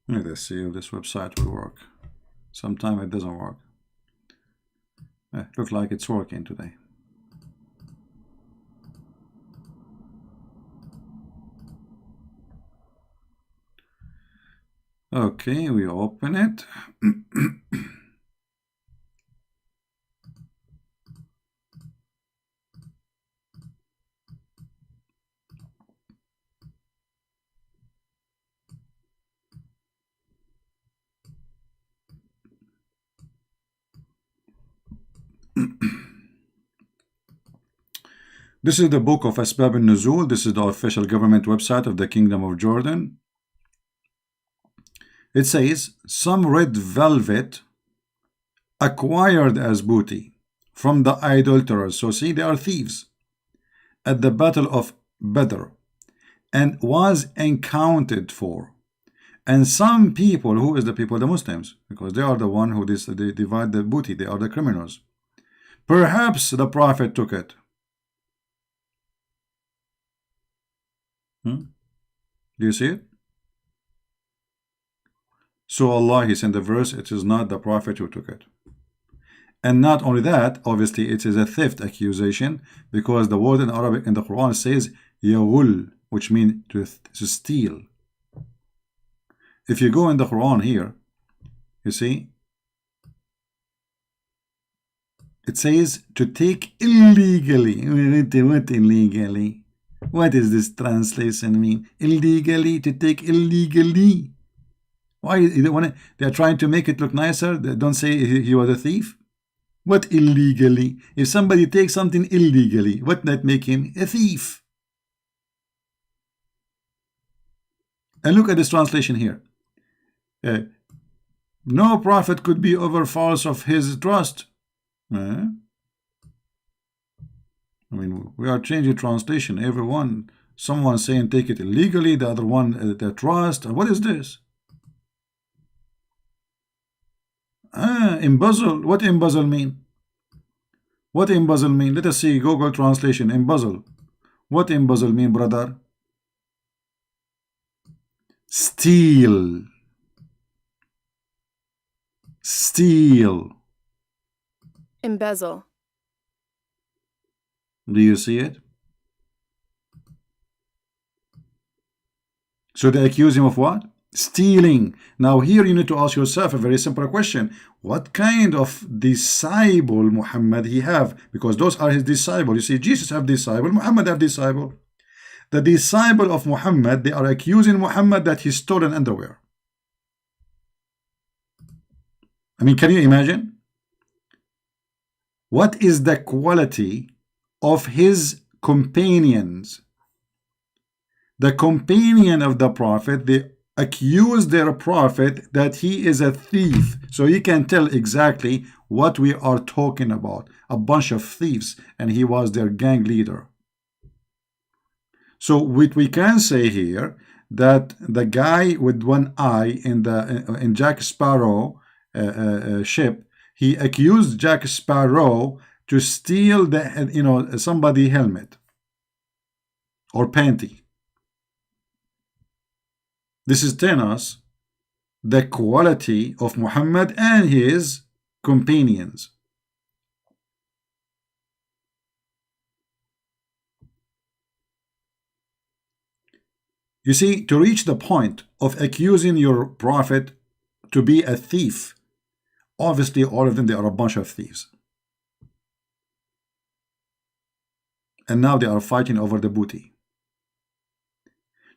Let's see if this website will work. Sometimes it doesn't work. Looks like it's working today. Okay, we open it. This is the book of Asbab al-Nuzul. This is the official government website of the Kingdom of Jordan. It says, some red velvet acquired as booty from the idolaters. So see, they are thieves. At the battle of Badr, and was accounted for. And some people, who is the people? The Muslims, because they are the one who they divide the booty. They are the criminals. Perhaps the Prophet took it. Do you see it? So Allah, he sent the verse, it is not the Prophet who took it. And not only that, obviously it is a theft accusation, because the word in Arabic in the Quran says yaghul, which means to steal. If you go in the Quran here, you see, it says to take illegally. What illegally? What does this translation mean? Illegally, to take illegally. Why they are trying to make it look nicer? They don't say he was a thief. What illegally? If somebody takes something illegally, what that make him? A thief. And look at this translation here. No prophet could be over false of his trust. I mean, we are changing translation. Everyone, someone saying take it illegally, the other one the trust. What is this? Embezzle. What embezzle mean? What embezzle mean? Let us see Google translation. Embezzle. What embezzle mean, brother? Steal. Steal. Embezzle. Do you see it? So they accuse him of what? Stealing. Now here you need to ask yourself a very simple question. What kind of disciple Muhammad he have? Because those are his disciples. You see, Jesus have disciple, Muhammad have disciple. The disciple of Muhammad, they are accusing Muhammad that he stole an underwear. I mean, can you imagine? What is the quality of his companions? The companion of the Prophet, they accuse their Prophet that he is a thief. So you can tell exactly what we are talking about. A bunch of thieves, and he was their gang leader. So what we can say here, that the guy with one eye in Jack Sparrow ship, he accused Jack Sparrow to steal the somebody helmet or panty. This is telling us the quality of Muhammad and his companions. You see, to reach the point of accusing your prophet to be a thief, obviously all of them, they are a bunch of thieves. And now they are fighting over the booty.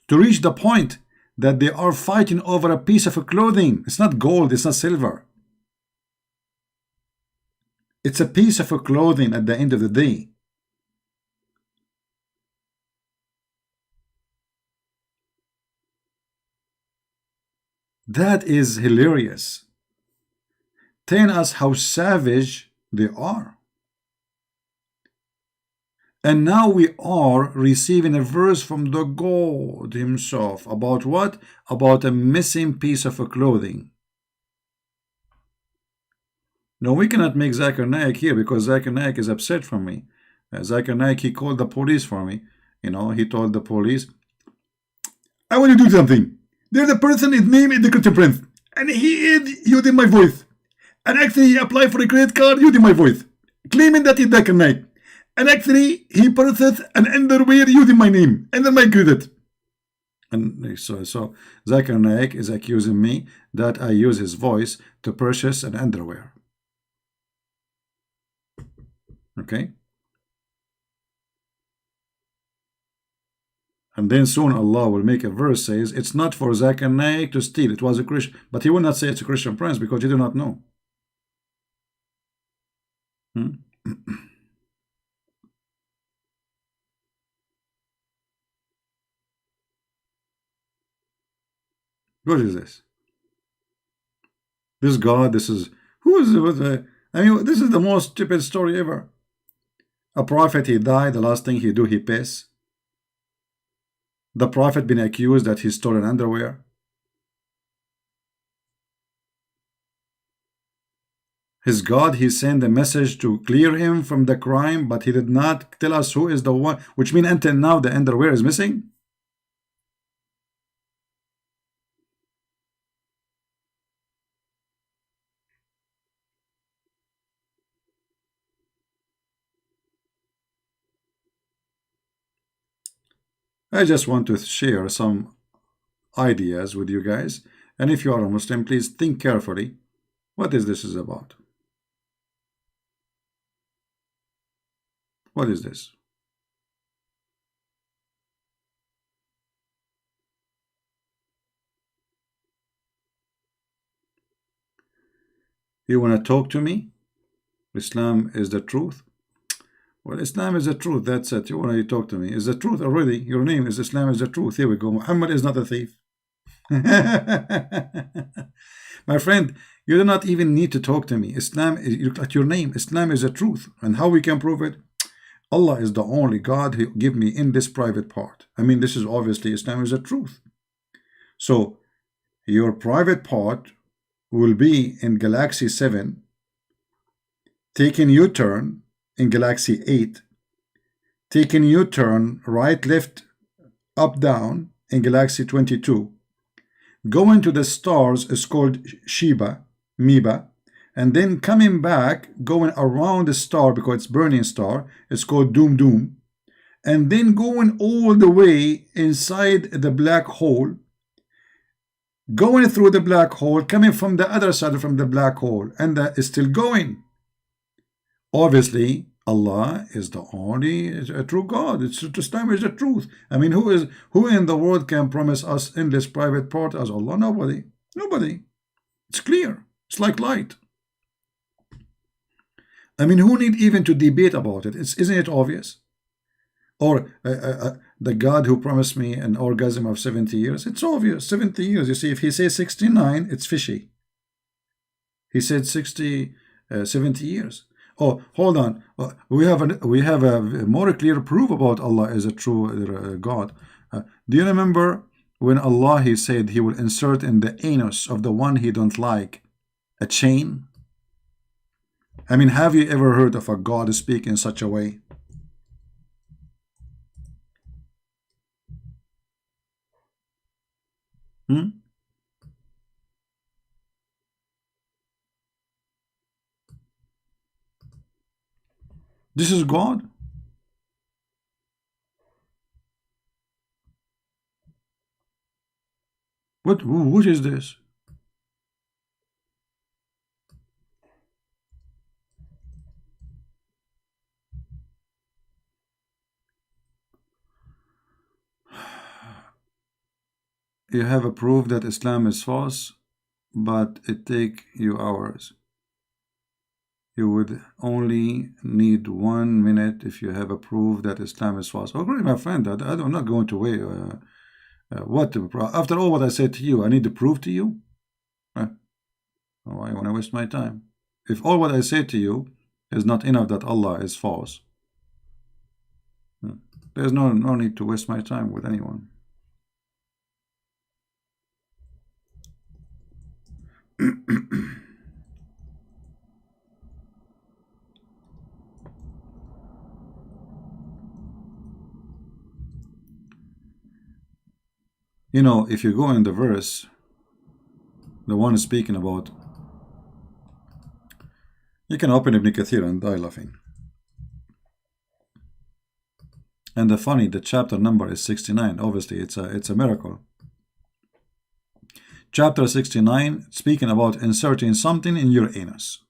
To reach the point that they are fighting over a piece of clothing. It's not gold, it's not silver. It's a piece of clothing at the end of the day. That is hilarious. Telling us how savage they are. And now we are receiving a verse from the God himself. About what? About a missing piece of clothing. No, we cannot make Zakir Naik here because Zakir Naik is upset from me. Zakir Naik, he called the police for me. You know, he told the police, I want to do something. There's a person, his name is the Christian Prince, and he is using my voice. And actually, he applied for a credit card using my voice, claiming that he's Zakir Naik. And actually, he purchased an underwear using my name and then my credit. And so Zakir Naik is accusing me that I use his voice to purchase an underwear. Okay? And then soon Allah will make a verse says it's not for Zakir Naik to steal. It was a Christian, but he will not say it's a Christian prince because you do not know. What is this? This God, this is who is it? I mean, this is the most stupid story ever. A prophet, he died, the last thing he do, he piss. The prophet been accused that he stole an underwear. His God, he sent a message to clear him from the crime, but he did not tell us who is the one, which means until now the underwear is missing. I just want to share some ideas with you guys. And if you are a Muslim, please think carefully. What is this about? What is this? You want to talk to me? Islam is the truth? Well, Islam is the truth. That's it. You want to talk to me? Is the truth already? Your name is Islam is the truth. Here we go. Muhammad is not a thief. My friend, you do not even need to talk to me. Islam, you look at your name. Islam is the truth. And how we can prove it? Allah is the only God who give me in this private part. I mean, this is obviously Islam is the truth. So, your private part will be in Galaxy 7, taking U-turn in Galaxy 8, taking U-turn right, left, up, down in Galaxy 22, going to the stars is called Sheba, Miba, and then coming back, going around the star because it's burning star, it's called Doom Doom, and then going all the way inside the black hole, going through the black hole, coming from the other side from the black hole, and that is still going. Obviously, Allah is the only true God. It's to establish the truth. I mean, who in the world can promise us in this private part as Allah? Nobody. Nobody. It's clear. It's like light. I mean, who need even to debate about it? Isn't it obvious? Or the God who promised me an orgasm of 70 years. It's obvious. 70 years. You see, if he says 69, it's fishy. He said 70 years. Oh, hold on. We have a more clear proof about Allah as a true God. Do you remember when Allah, he said he will insert in the anus of the one he don't like a chain? I mean, have you ever heard of a God speak in such a way? This is God? What is this? You have a proof that Islam is false, but it take you hours. You would only need 1 minute if you have a proof that Islam is false. Okay, my friend, I'm not going to wait. What after all what I said to you, I need to prove to you? Why want to waste my time? If all what I said to you is not enough that Allah is false, there's no need to waste my time with anyone. You know, if you go in the verse, the one speaking about, you can open Ibn Kathir and die laughing. And the funny, the chapter number is 69. Obviously, it's a miracle. Chapter 69, speaking about inserting something in your anus.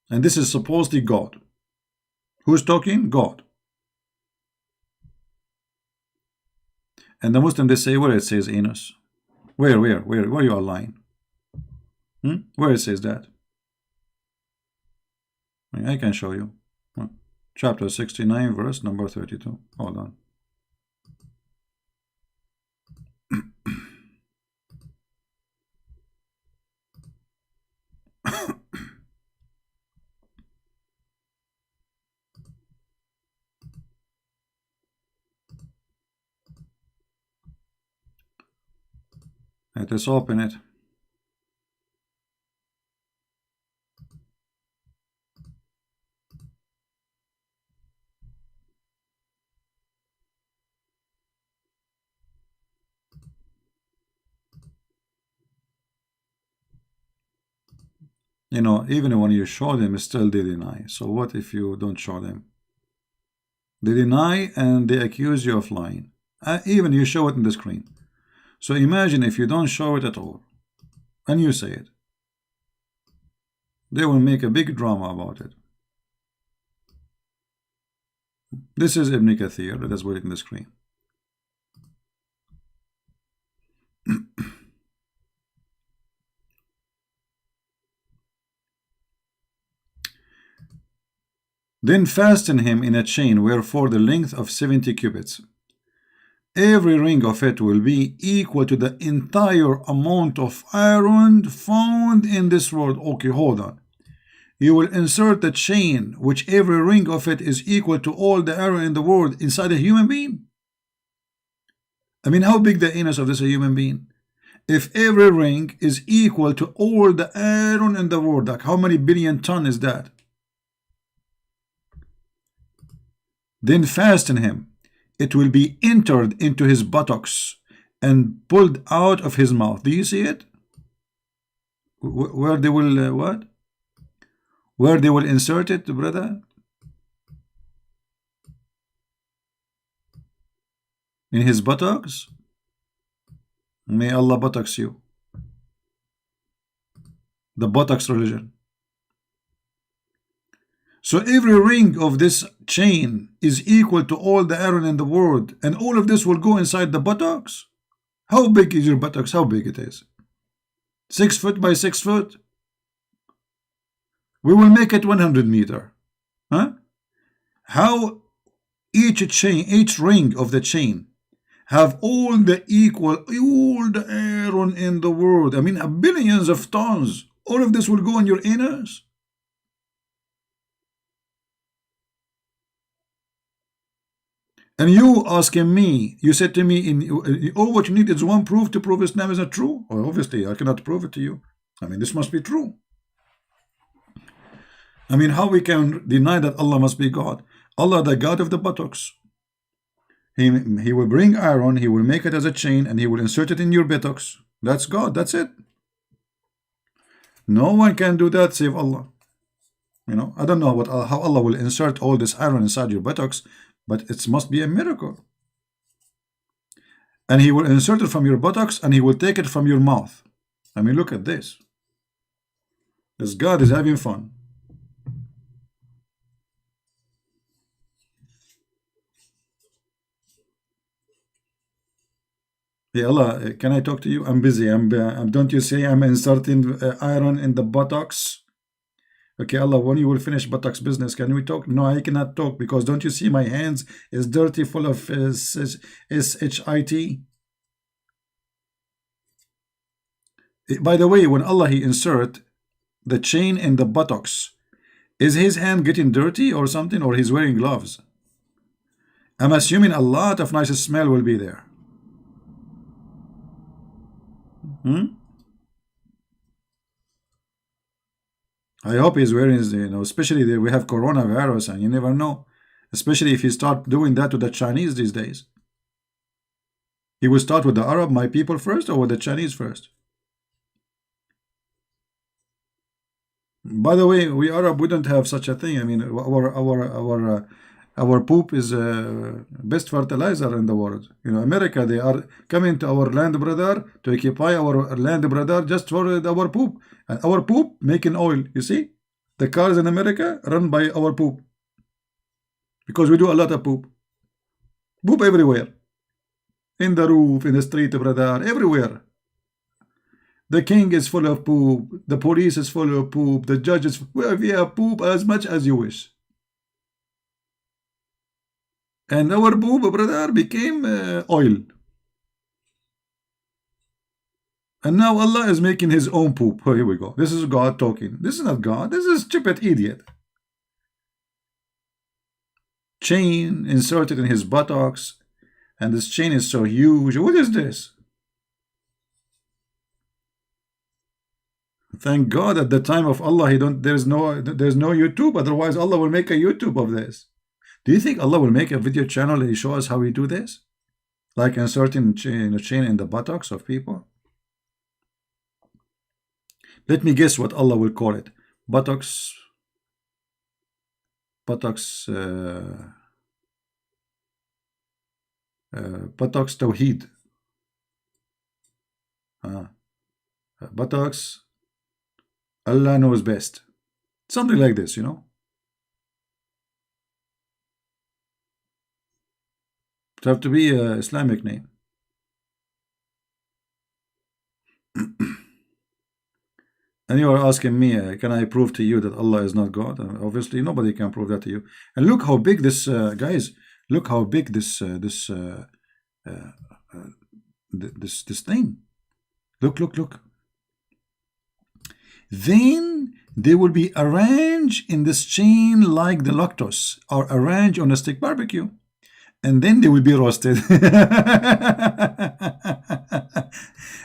And this is supposedly God. Who's talking? God. And the Muslim, they say where it says anus. Where you are lying? Where it says that? I can show you. Chapter 69, verse number 32. Hold on. Let us open it. You know, even when you show them, still they deny. So what if you don't show them? They deny and they accuse you of lying. Even you show it in the screen. So imagine if you don't show it at all, and you say it. They will make a big drama about it. This is Ibn Kathir. Let us put it in the screen. Then fasten him in a chain, wherefore the length of 70 cubits. Every ring of it will be equal to the entire amount of iron found in this world. Okay, hold on. You will insert the chain, which every ring of it is equal to all the iron in the world, inside a human being? I mean, how big the anus of this human being? If every ring is equal to all the iron in the world, like how many billion ton is that? Then fasten him. It will be entered into his buttocks and pulled out of his mouth. Do you see it? Where they will what? Where they will insert it, brother? In his buttocks? May Allah buttocks you. The buttocks religion. So every ring of this chain is equal to all the iron in the world, and all of this will go inside the buttocks. How big is your buttocks? How big it is? 6 foot by 6 foot? We will make it 100 meter. Huh? How each chain, each ring of the chain have all the iron in the world. I mean, billions of tons. All of this will go in your anus. And you asking me, you said to me, all what you need is one proof to prove Islam is not true? Well, obviously, I cannot prove it to you. I mean, this must be true. I mean, how we can deny that Allah must be God? Allah, the God of the buttocks. He will bring iron, He will make it as a chain, and He will insert it in your buttocks. That's God, that's it. No one can do that save Allah. You know, I don't know what how Allah will insert all this iron inside your buttocks, but it must be a miracle. And He will insert it from your buttocks, and He will take it from your mouth. I mean, look at this. This God is having fun. Yeah, Allah, can I talk to you? I'm busy. Don't you say I'm inserting iron in the buttocks? Okay, Allah, when you will finish buttocks business, can we talk? No, I cannot talk because don't you see my hands is dirty, full of shit. By the way, when Allah He insert the chain in the buttocks, is His hand getting dirty or something, or He's wearing gloves? I'm assuming a lot of nice smell will be there. I hope He's wearing, especially we have coronavirus, and you never know. Especially if He start doing that to the Chinese these days. He will start with the Arab, my people first, or with the Chinese first? By the way, we Arab, we don't have such a thing. I mean, our poop is best fertilizer in the world. America, they are coming to our land, brother, to occupy our land, brother, just for our poop. And our poop making oil. You see, the cars in America run by our poop because we do a lot of poop. Poop everywhere, in the roof, in the street, brother, everywhere. The king is full of poop. The police is full of poop. The judges, we have poop as much as you wish. And our poop, brother, became oil. And now Allah is making His own poop. Oh, here we go. This is God talking. This is not God. This is stupid idiot. Chain inserted in his buttocks. And this chain is so huge. What is this? Thank God at the time of Allah, there's no YouTube. Otherwise, Allah will make a YouTube of this. Do you think Allah will make a video channel and show us how we do this? Like inserting a chain in the buttocks of people? Let me guess what Allah will call it. Buttocks Tawheed. Buttocks, Allah knows best. Something like this, It have to be an Islamic name. And you are asking me, can I prove to you that Allah is not God? Obviously, nobody can prove that to you. And look how big this, guys. Look how big this thing. Look. Then they will be arranged in this chain like the lactose, or arranged on a stick barbecue, and then they will be roasted.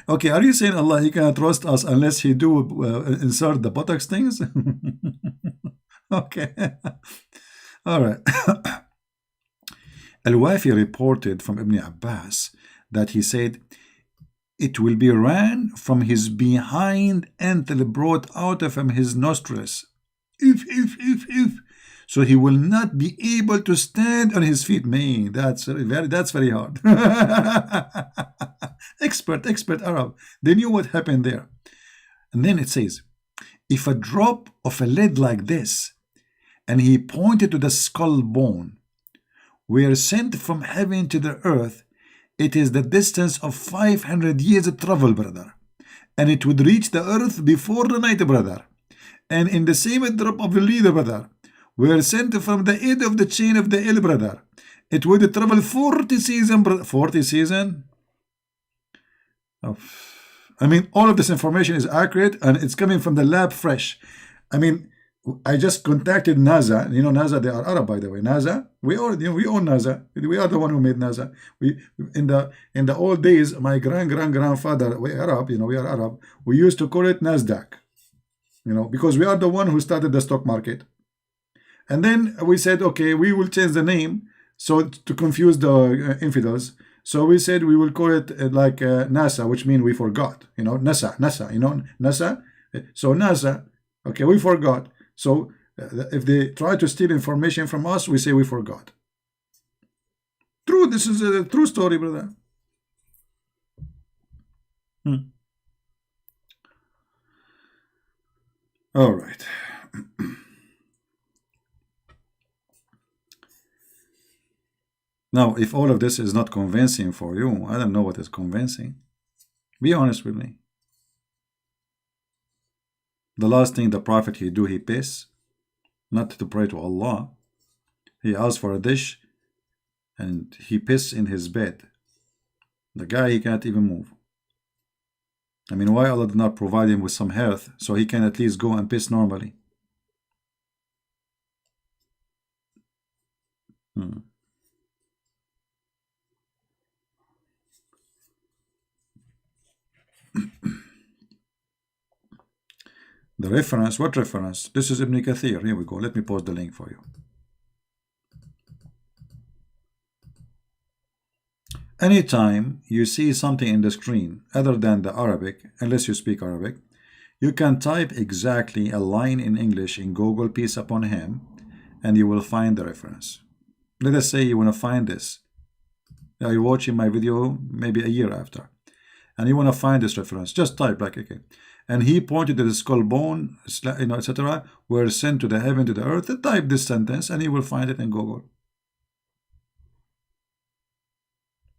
Okay, are you saying Allah, He cannot roast us unless He do insert the buttocks things? Okay. All right. Al-Wafi reported from Ibn Abbas that he said, it will be ran from his behind until brought out from his nostrils. If. So he will not be able to stand on his feet. Man, that's very hard. Expert Arab. They knew what happened there. And then it says, if a drop of a lead like this, and he pointed to the skull bone, were sent from heaven to the earth, it is the distance of 500 years of travel, brother. And it would reach the earth before the night, brother. And in the same drop of the lead, brother, were sent from the end of the chain of the L, brother. It would travel 40 seasons, brother. 40 seasons? Oh. I mean, all of this information is accurate, and it's coming from the lab fresh. I mean, I just contacted NASA. NASA, they are Arab, by the way. NASA, we own NASA. We are the one who made NASA. We in the old days, my grandfather, we Arab. We are Arab. We used to call it Nasdaq. Because we are the one who started the stock market. And then we said, okay, we will change the name so to confuse the infidels. So we said we will call it like NASA, which means we forgot. NASA. NASA. So NASA. Okay, we forgot. So If they try to steal information from us, we say we forgot. True, this is a true story, brother. All right. Now, if all of this is not convincing for you, I don't know what is convincing. Be honest with me. The last thing the Prophet he do, he piss, not to pray to Allah. He asks for a dish, and he piss in his bed. The guy, he can't even move. I mean, why Allah did not provide him with some health so he can at least go and piss normally? The reference, what reference? This is Ibn Kathir. Here we go. Let me post the link for you. Anytime you see something in the screen other than the Arabic, unless you speak Arabic, you can type exactly a line in English in Google, peace upon him, and you will find the reference. Let us say you want to find this. You're watching my video maybe a year after, and you want to find this reference. Just type like, okay. And he pointed to the skull bone, etc., were sent to the heaven, to the earth. Type this sentence, and you will find it in Google.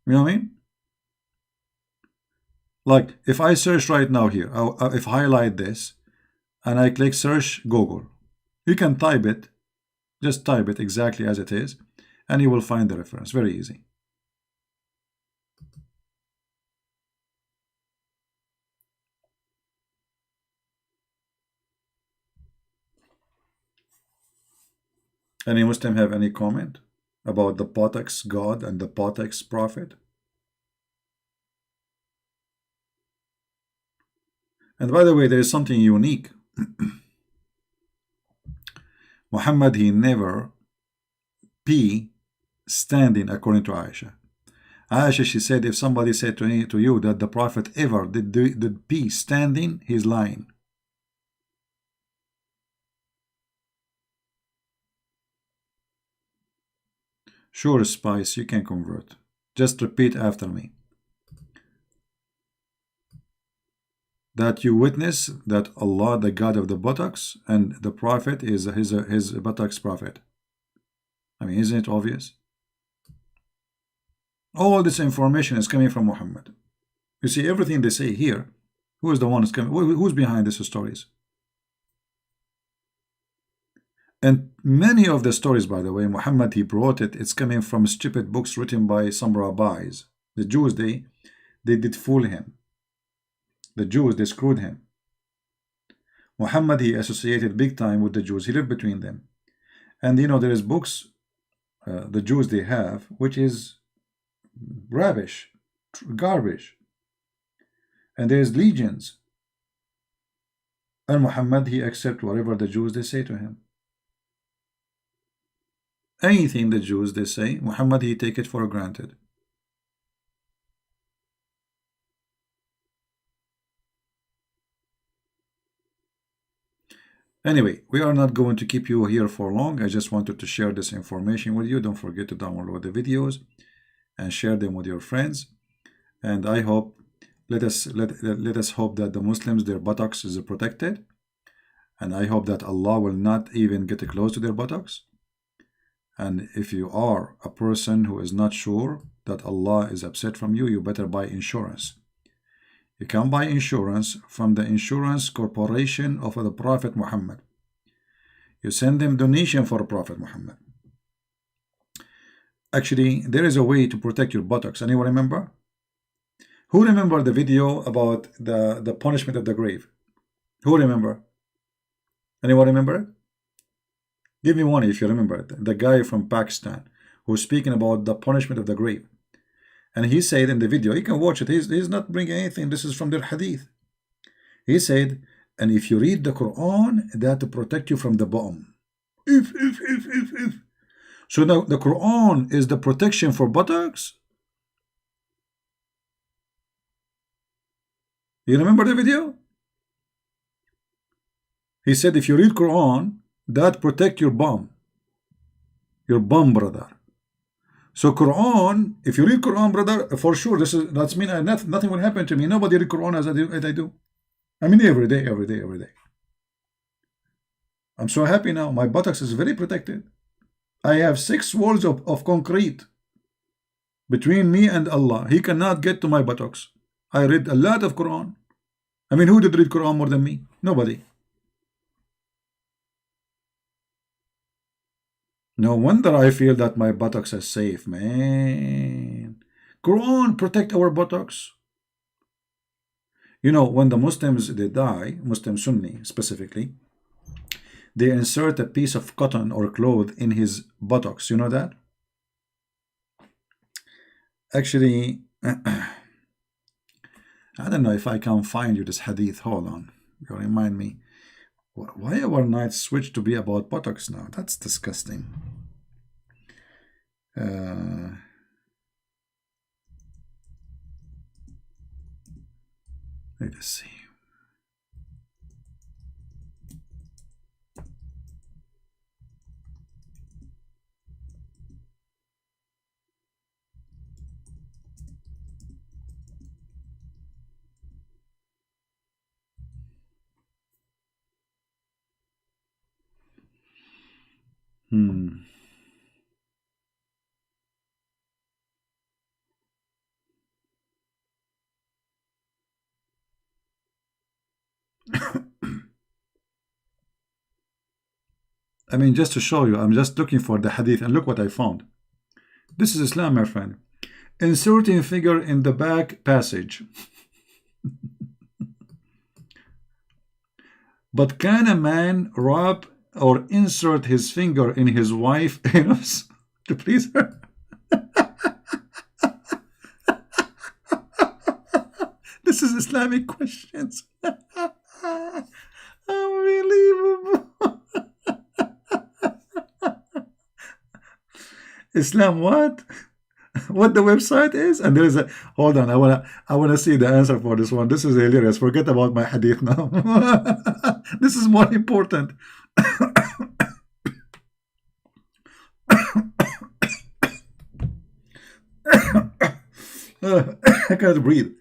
You know what I mean? Like, if I search right now here, if I highlight this, and I click search Google, you can type it, just type it exactly as it is, and you will find the reference. Very easy. Any Muslim have any comment about the Potax God and the Potax Prophet? And by the way, there is something unique. Muhammad, he never pee standing, according to Aisha. Aisha, she said, if somebody said to you that the Prophet ever did pee standing, he's lying. Sure, Spice, you can convert. Just repeat after me. That you witness that Allah, the God of the buttocks, and the Prophet is his buttocks prophet. I mean, isn't it obvious? All this information is coming from Muhammad. You see, everything they say here, who is the one who's coming? Who's behind these stories? And many of the stories, by the way, Muhammad, he brought it. It's coming from stupid books written by some rabbis. The Jews, they did fool him. The Jews, they screwed him. Muhammad, he associated big time with the Jews. He lived between them. And you know, there is books, the Jews they have, which is rubbish, garbage. And there is legions. And Muhammad, he accepts whatever the Jews they say to him. Anything the Jews they say, Muhammad, he take it for granted. Anyway, we are not going to keep you here for long. I just wanted to share this information with you. Don't forget to download the videos and share them with your friends. And I hope, let us hope that the Muslims, their buttocks is protected. And I hope that Allah will not even get close to their buttocks. And if you are a person who is not sure that Allah is upset from you, you better buy insurance. You can buy insurance from the insurance corporation of the Prophet Muhammad. You send them donation for Prophet Muhammad. Actually, there is a way to protect your buttocks. Anyone remember? Who remember the video about the punishment of the grave? Who remember? Anyone remember it? Give me one if you remember it. The guy from Pakistan who's speaking about the punishment of the grave. And he said in the video, you can watch it, he's not bringing anything, this is from their hadith. He said, and if you read the Quran, that to protect you from the bottom. If. So now the Quran is the protection for buttocks? You remember the video? He said, if you read Quran, that protect your bum, brother. So Quran, if you read Quran, brother, for sure, that's mean nothing will happen to me. Nobody read Quran as I do. I mean, every day, every day, every day. I'm so happy now. My buttocks is very protected. I have 6 walls of concrete between me and Allah. He cannot get to my buttocks. I read a lot of Quran. I mean, who did read Quran more than me? Nobody. No wonder I feel that my buttocks are safe, man. Quran protect our buttocks. You know, when the Muslims, they die, Muslim Sunni specifically, they insert a piece of cotton or cloth in his buttocks. You know that? Actually, I don't know if I can find you this hadith. Hold on. You remind me. Why our nights switch to be about buttocks now? That's disgusting. Let's see. I mean, just to show you, I'm just looking for the hadith and look what I found. This is Islam, my friend. Inserting finger in the back passage. But can a man rub or insert his finger in his wife's anus to please her? This is Islamic questions. Unbelievable. Islam what? What the website is? And there is a hold on, I wanna see the answer for this one. This is hilarious. Forget about my hadith now. This is more important. I can't breathe.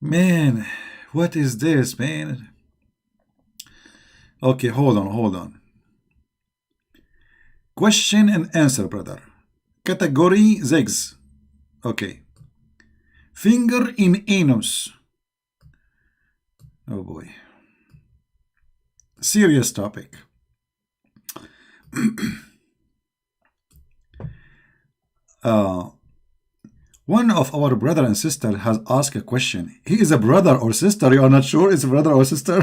Man, what is this, man? Okay, hold on. Question and answer, brother. Category 6. Okay. Finger in anus. Oh boy. Serious topic. One of our brother and sister has asked a question. He is a brother or sister. You are not sure it's a brother or sister?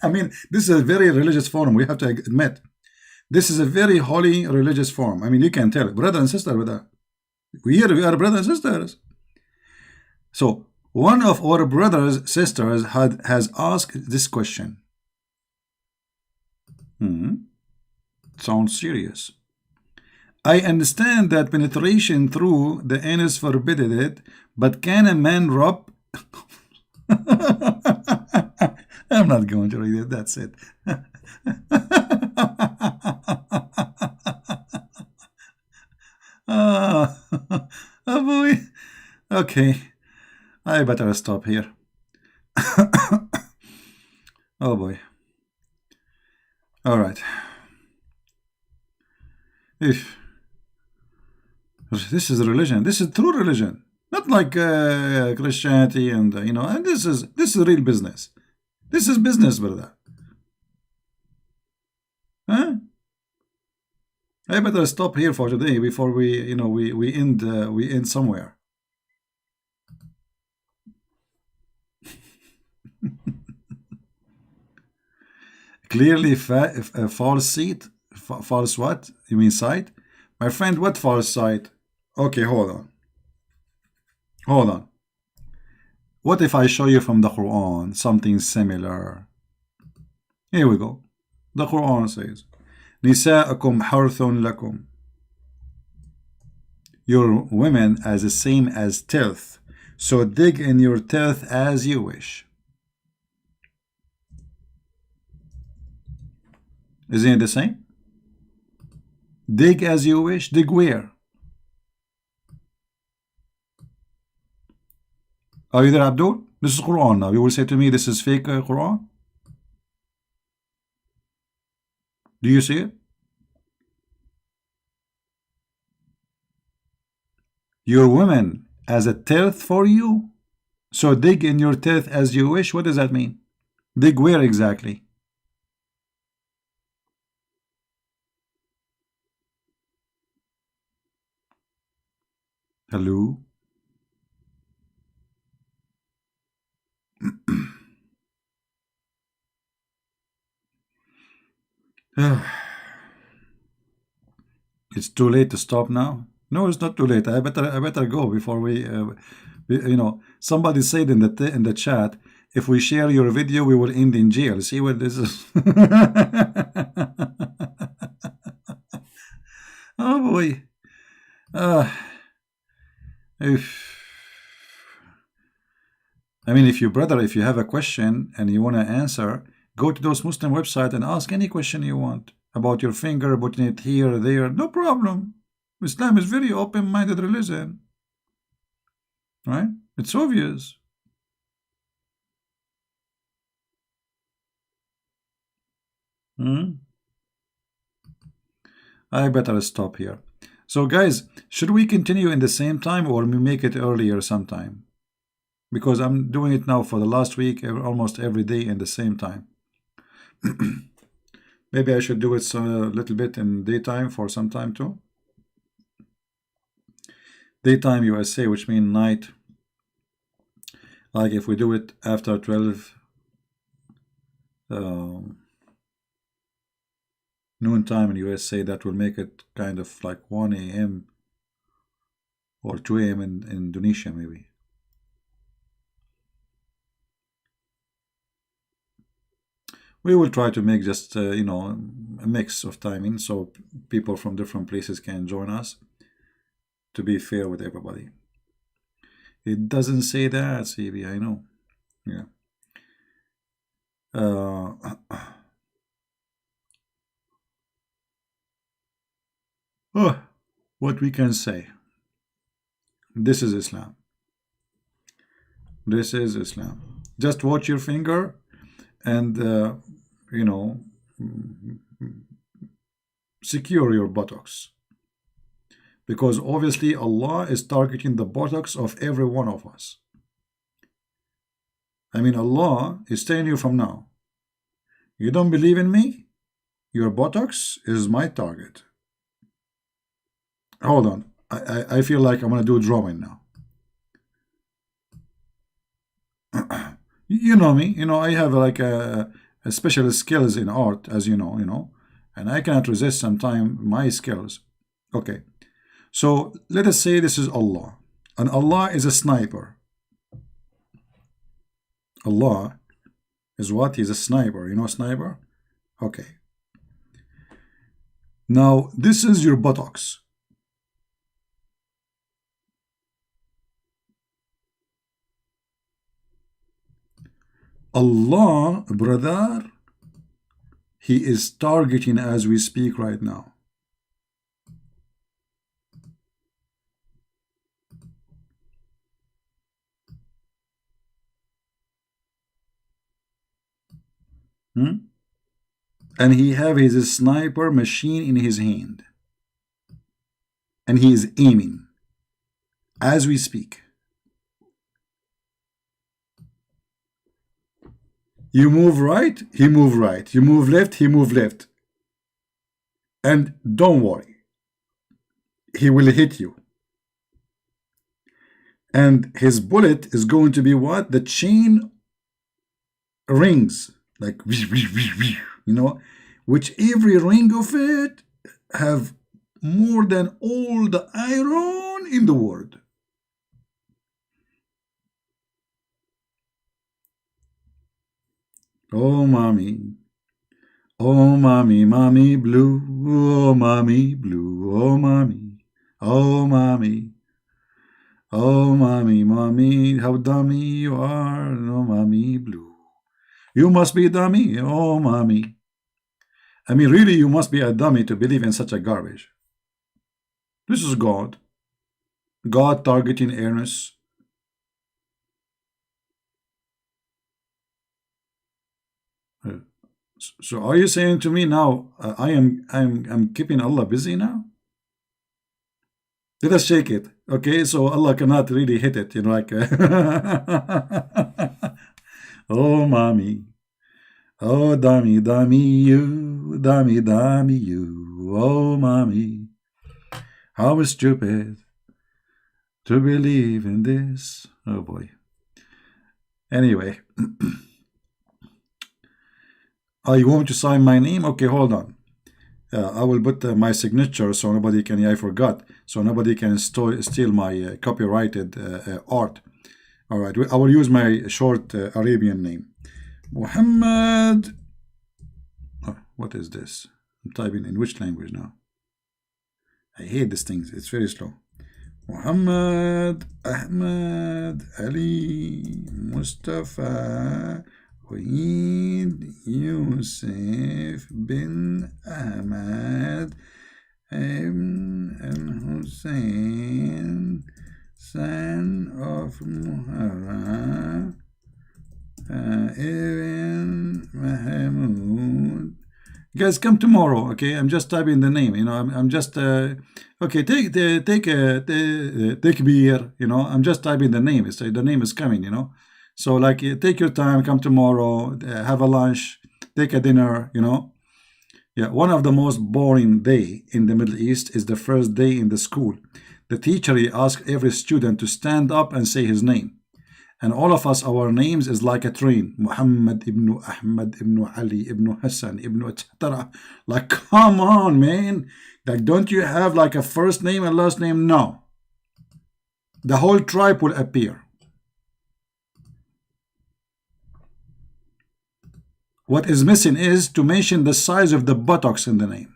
I mean, this is a very religious forum. We have to admit. This is a very holy religious forum. I mean, you can tell. Brother and sister. We are brothers and sisters. So, one of our brothers, sisters has asked this question. Sounds serious. I understand that penetration through the anus forbidden it, but can a man rub? I'm not going to read it. That's it. Oh boy. Okay. I better stop here. Oh boy. All right. This is religion. This is true religion, not like Christianity and And this is real business. This is business, brother. Huh? I better stop here for today before we end somewhere. Clearly, false seat. False what? You mean sight? My friend, what false sight? Okay, hold on. What if I show you from the Quran something similar? Here we go. The Quran says, Nisa'akum harthun lakum. Your women as the same as tilth. So dig in your teeth as you wish. Isn't it the same? Dig as you wish. Dig where? Are you there, Abdul? This is Quran now. You will say to me, this is fake Quran? Do you see it? Your woman as a teeth for you? So dig in your teeth as you wish. What does that mean? Dig where exactly? Hello? It's too late to stop now. No, it's not too late. I better go before you know. Somebody said in the chat, if we share your video, we will end in jail. See what this is? Oh boy. If I mean, if you brother, if you have a question and you want to answer, go to those Muslim website and ask any question you want about your finger, putting it here or there. No problem. Islam is very open-minded religion, right? It's obvious. I better stop here. So guys, should we continue in the same time or we make it earlier sometime? Because I'm doing it now for the last week, almost every day in the same time. Maybe I should do it a little bit in daytime for some time too. Daytime USA, which means night. Like if we do it after 12 noon time in USA, that will make it kind of like 1 a.m. or 2 a.m. in Indonesia maybe. We will try to make just, you know, a mix of timing so people from different places can join us to be fair with everybody. It doesn't say that, CB, I know. Yeah. What we can say. This is Islam. This is Islam. Just watch your finger and, you know, secure your buttocks. Because obviously Allah is targeting the buttocks of every one of us. I mean, Allah is telling you from now, you don't believe in me? Your buttocks is my target. Hold on. I feel like I'm going to do drawing now. You know me. You know, I have like a special skills in art, as you know, and I cannot resist sometimes my skills. Okay. So let us say this is Allah. And Allah is a sniper. Allah is what? He's a sniper. You know a sniper? Okay. Now, this is your buttocks. Allah, brother, He is targeting as we speak right now. And he have his sniper machine in his hand. And he is aiming as we speak. You move right, he move right. You move left, he move left. And don't worry. He will hit you. And his bullet is going to be what? The chain rings. Like, you know, which every ring of it have more than all the iron in the world. Oh, mommy. Oh, mommy, mommy blue. Oh, mommy blue. Oh, mommy. Oh, mommy. Oh, mommy, mommy, how dummy you are. No, mommy blue. You must be dummy. Oh, mommy. I mean, really, you must be a dummy to believe in such a garbage. This is God. God targeting Ernest. So are you saying to me now, I'm keeping Allah busy now? Let us shake it. Okay, so Allah cannot really hit it, you know, like oh mommy. Oh dummy, dummy you, dummy, dummy you, oh mommy. How stupid to believe in this. Oh boy. Anyway. Oh, you want me to sign my name? Okay, hold on. I will put my signature so nobody can, I forgot, so nobody can steal my copyrighted art. All right, I will use my short Arabian name. Muhammad. Oh, what is this? I'm typing in which language now? I hate these things. It's very slow. Muhammad Ahmad Ali Mustafa Wahid Yusuf bin Ahmad ibn al-Hussein, son of Muharram ibn Mahmud. Guys, come tomorrow, okay? I'm just typing the name, you know. I'm just okay. Take beer, you know. I'm just typing the name. So the name is coming, you know. So like, take your time. Come tomorrow. Have a lunch. Take a dinner, you know. Yeah, one of the most boring day in the Middle East is the first day in the school. The teacher asks every student to stand up and say his name. And all of us, our names is like a train. Muhammad ibn Ahmad ibn Ali ibn Hassan ibn etc. Like, come on, man. Like, don't you have like a first name and last name? No. The whole tribe will appear. What is missing is to mention the size of the buttocks in the name.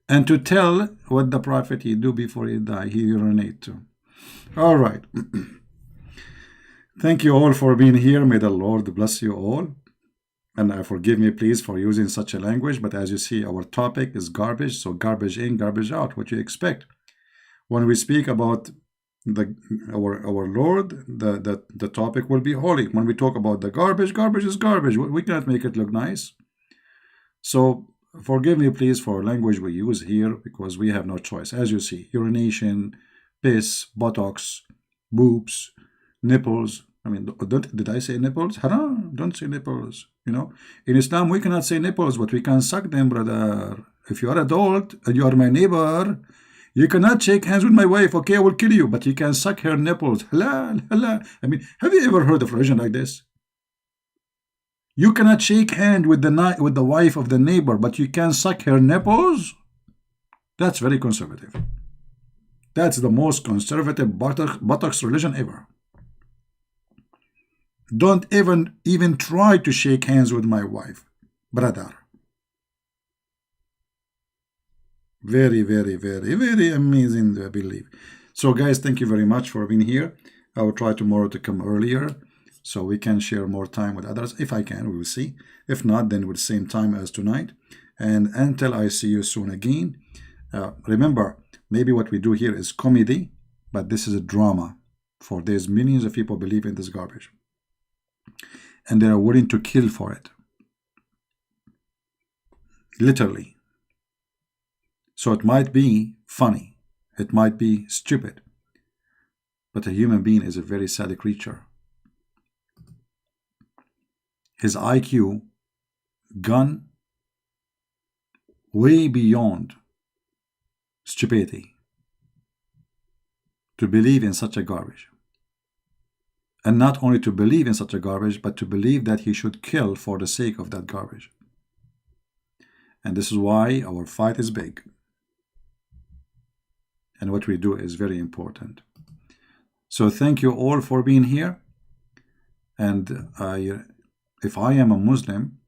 And to tell what the Prophet he do before he die. He urinate too. All right. Thank you all for being here. May the Lord bless you all. And forgive me, please, for using such a language. But as you see, our topic is garbage. So garbage in, garbage out. What you expect. When we speak about our Lord, the topic will be holy. When we talk about the garbage, garbage is garbage. We cannot make it look nice. So forgive me, please, for language we use here, because we have no choice. As you see, urination, piss, buttocks, boobs, nipples. I mean, did I say nipples? Haram, don't say nipples. You know, in Islam, we cannot say nipples, but we can suck them, brother. If you are adult and you are my neighbor, you cannot shake hands with my wife. Okay, I will kill you, but you can suck her nipples. Halal, halal. I mean, have you ever heard of religion like this? You cannot shake hand with the wife of the neighbor, but you can suck her nipples? That's very conservative. That's the most conservative buttocks religion ever. Don't even try to shake hands with my wife, brother. Very, very, very, very amazing, I believe. So guys, thank you very much for being here. I will try tomorrow to come earlier so we can share more time with others. If I can, we will see. If not, then with the same time as tonight. And until I see you soon again, remember, maybe what we do here is comedy, but this is a drama. For there's millions of people believe in this garbage. And they are willing to kill for it. Literally. So it might be funny. It might be stupid. But a human being is a very sad creature. His IQ gone way beyond stupidity to believe in such a garbage. And not only to believe in such a garbage, but to believe that he should kill for the sake of that garbage. And this is why our fight is big. And what we do is very important. So thank you all for being here. And if I am a Muslim,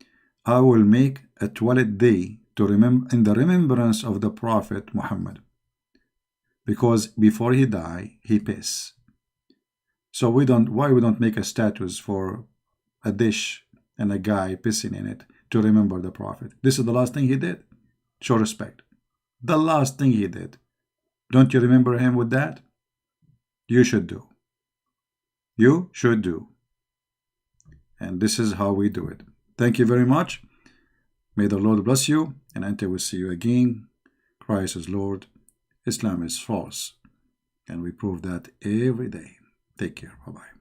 I will make a 12th day to remember in the remembrance of the Prophet Muhammad. because before he die, he piss. So why we don't make a status for a dish and a guy pissing in it to remember the Prophet? This is the last thing he did. Show respect. The last thing he did. Don't you remember him with that? You should do. You should do. And this is how we do it. Thank you very much. May the Lord bless you, and until we see you again, Christ is Lord, Islam is false, and we prove that every day. Take care. Bye-bye.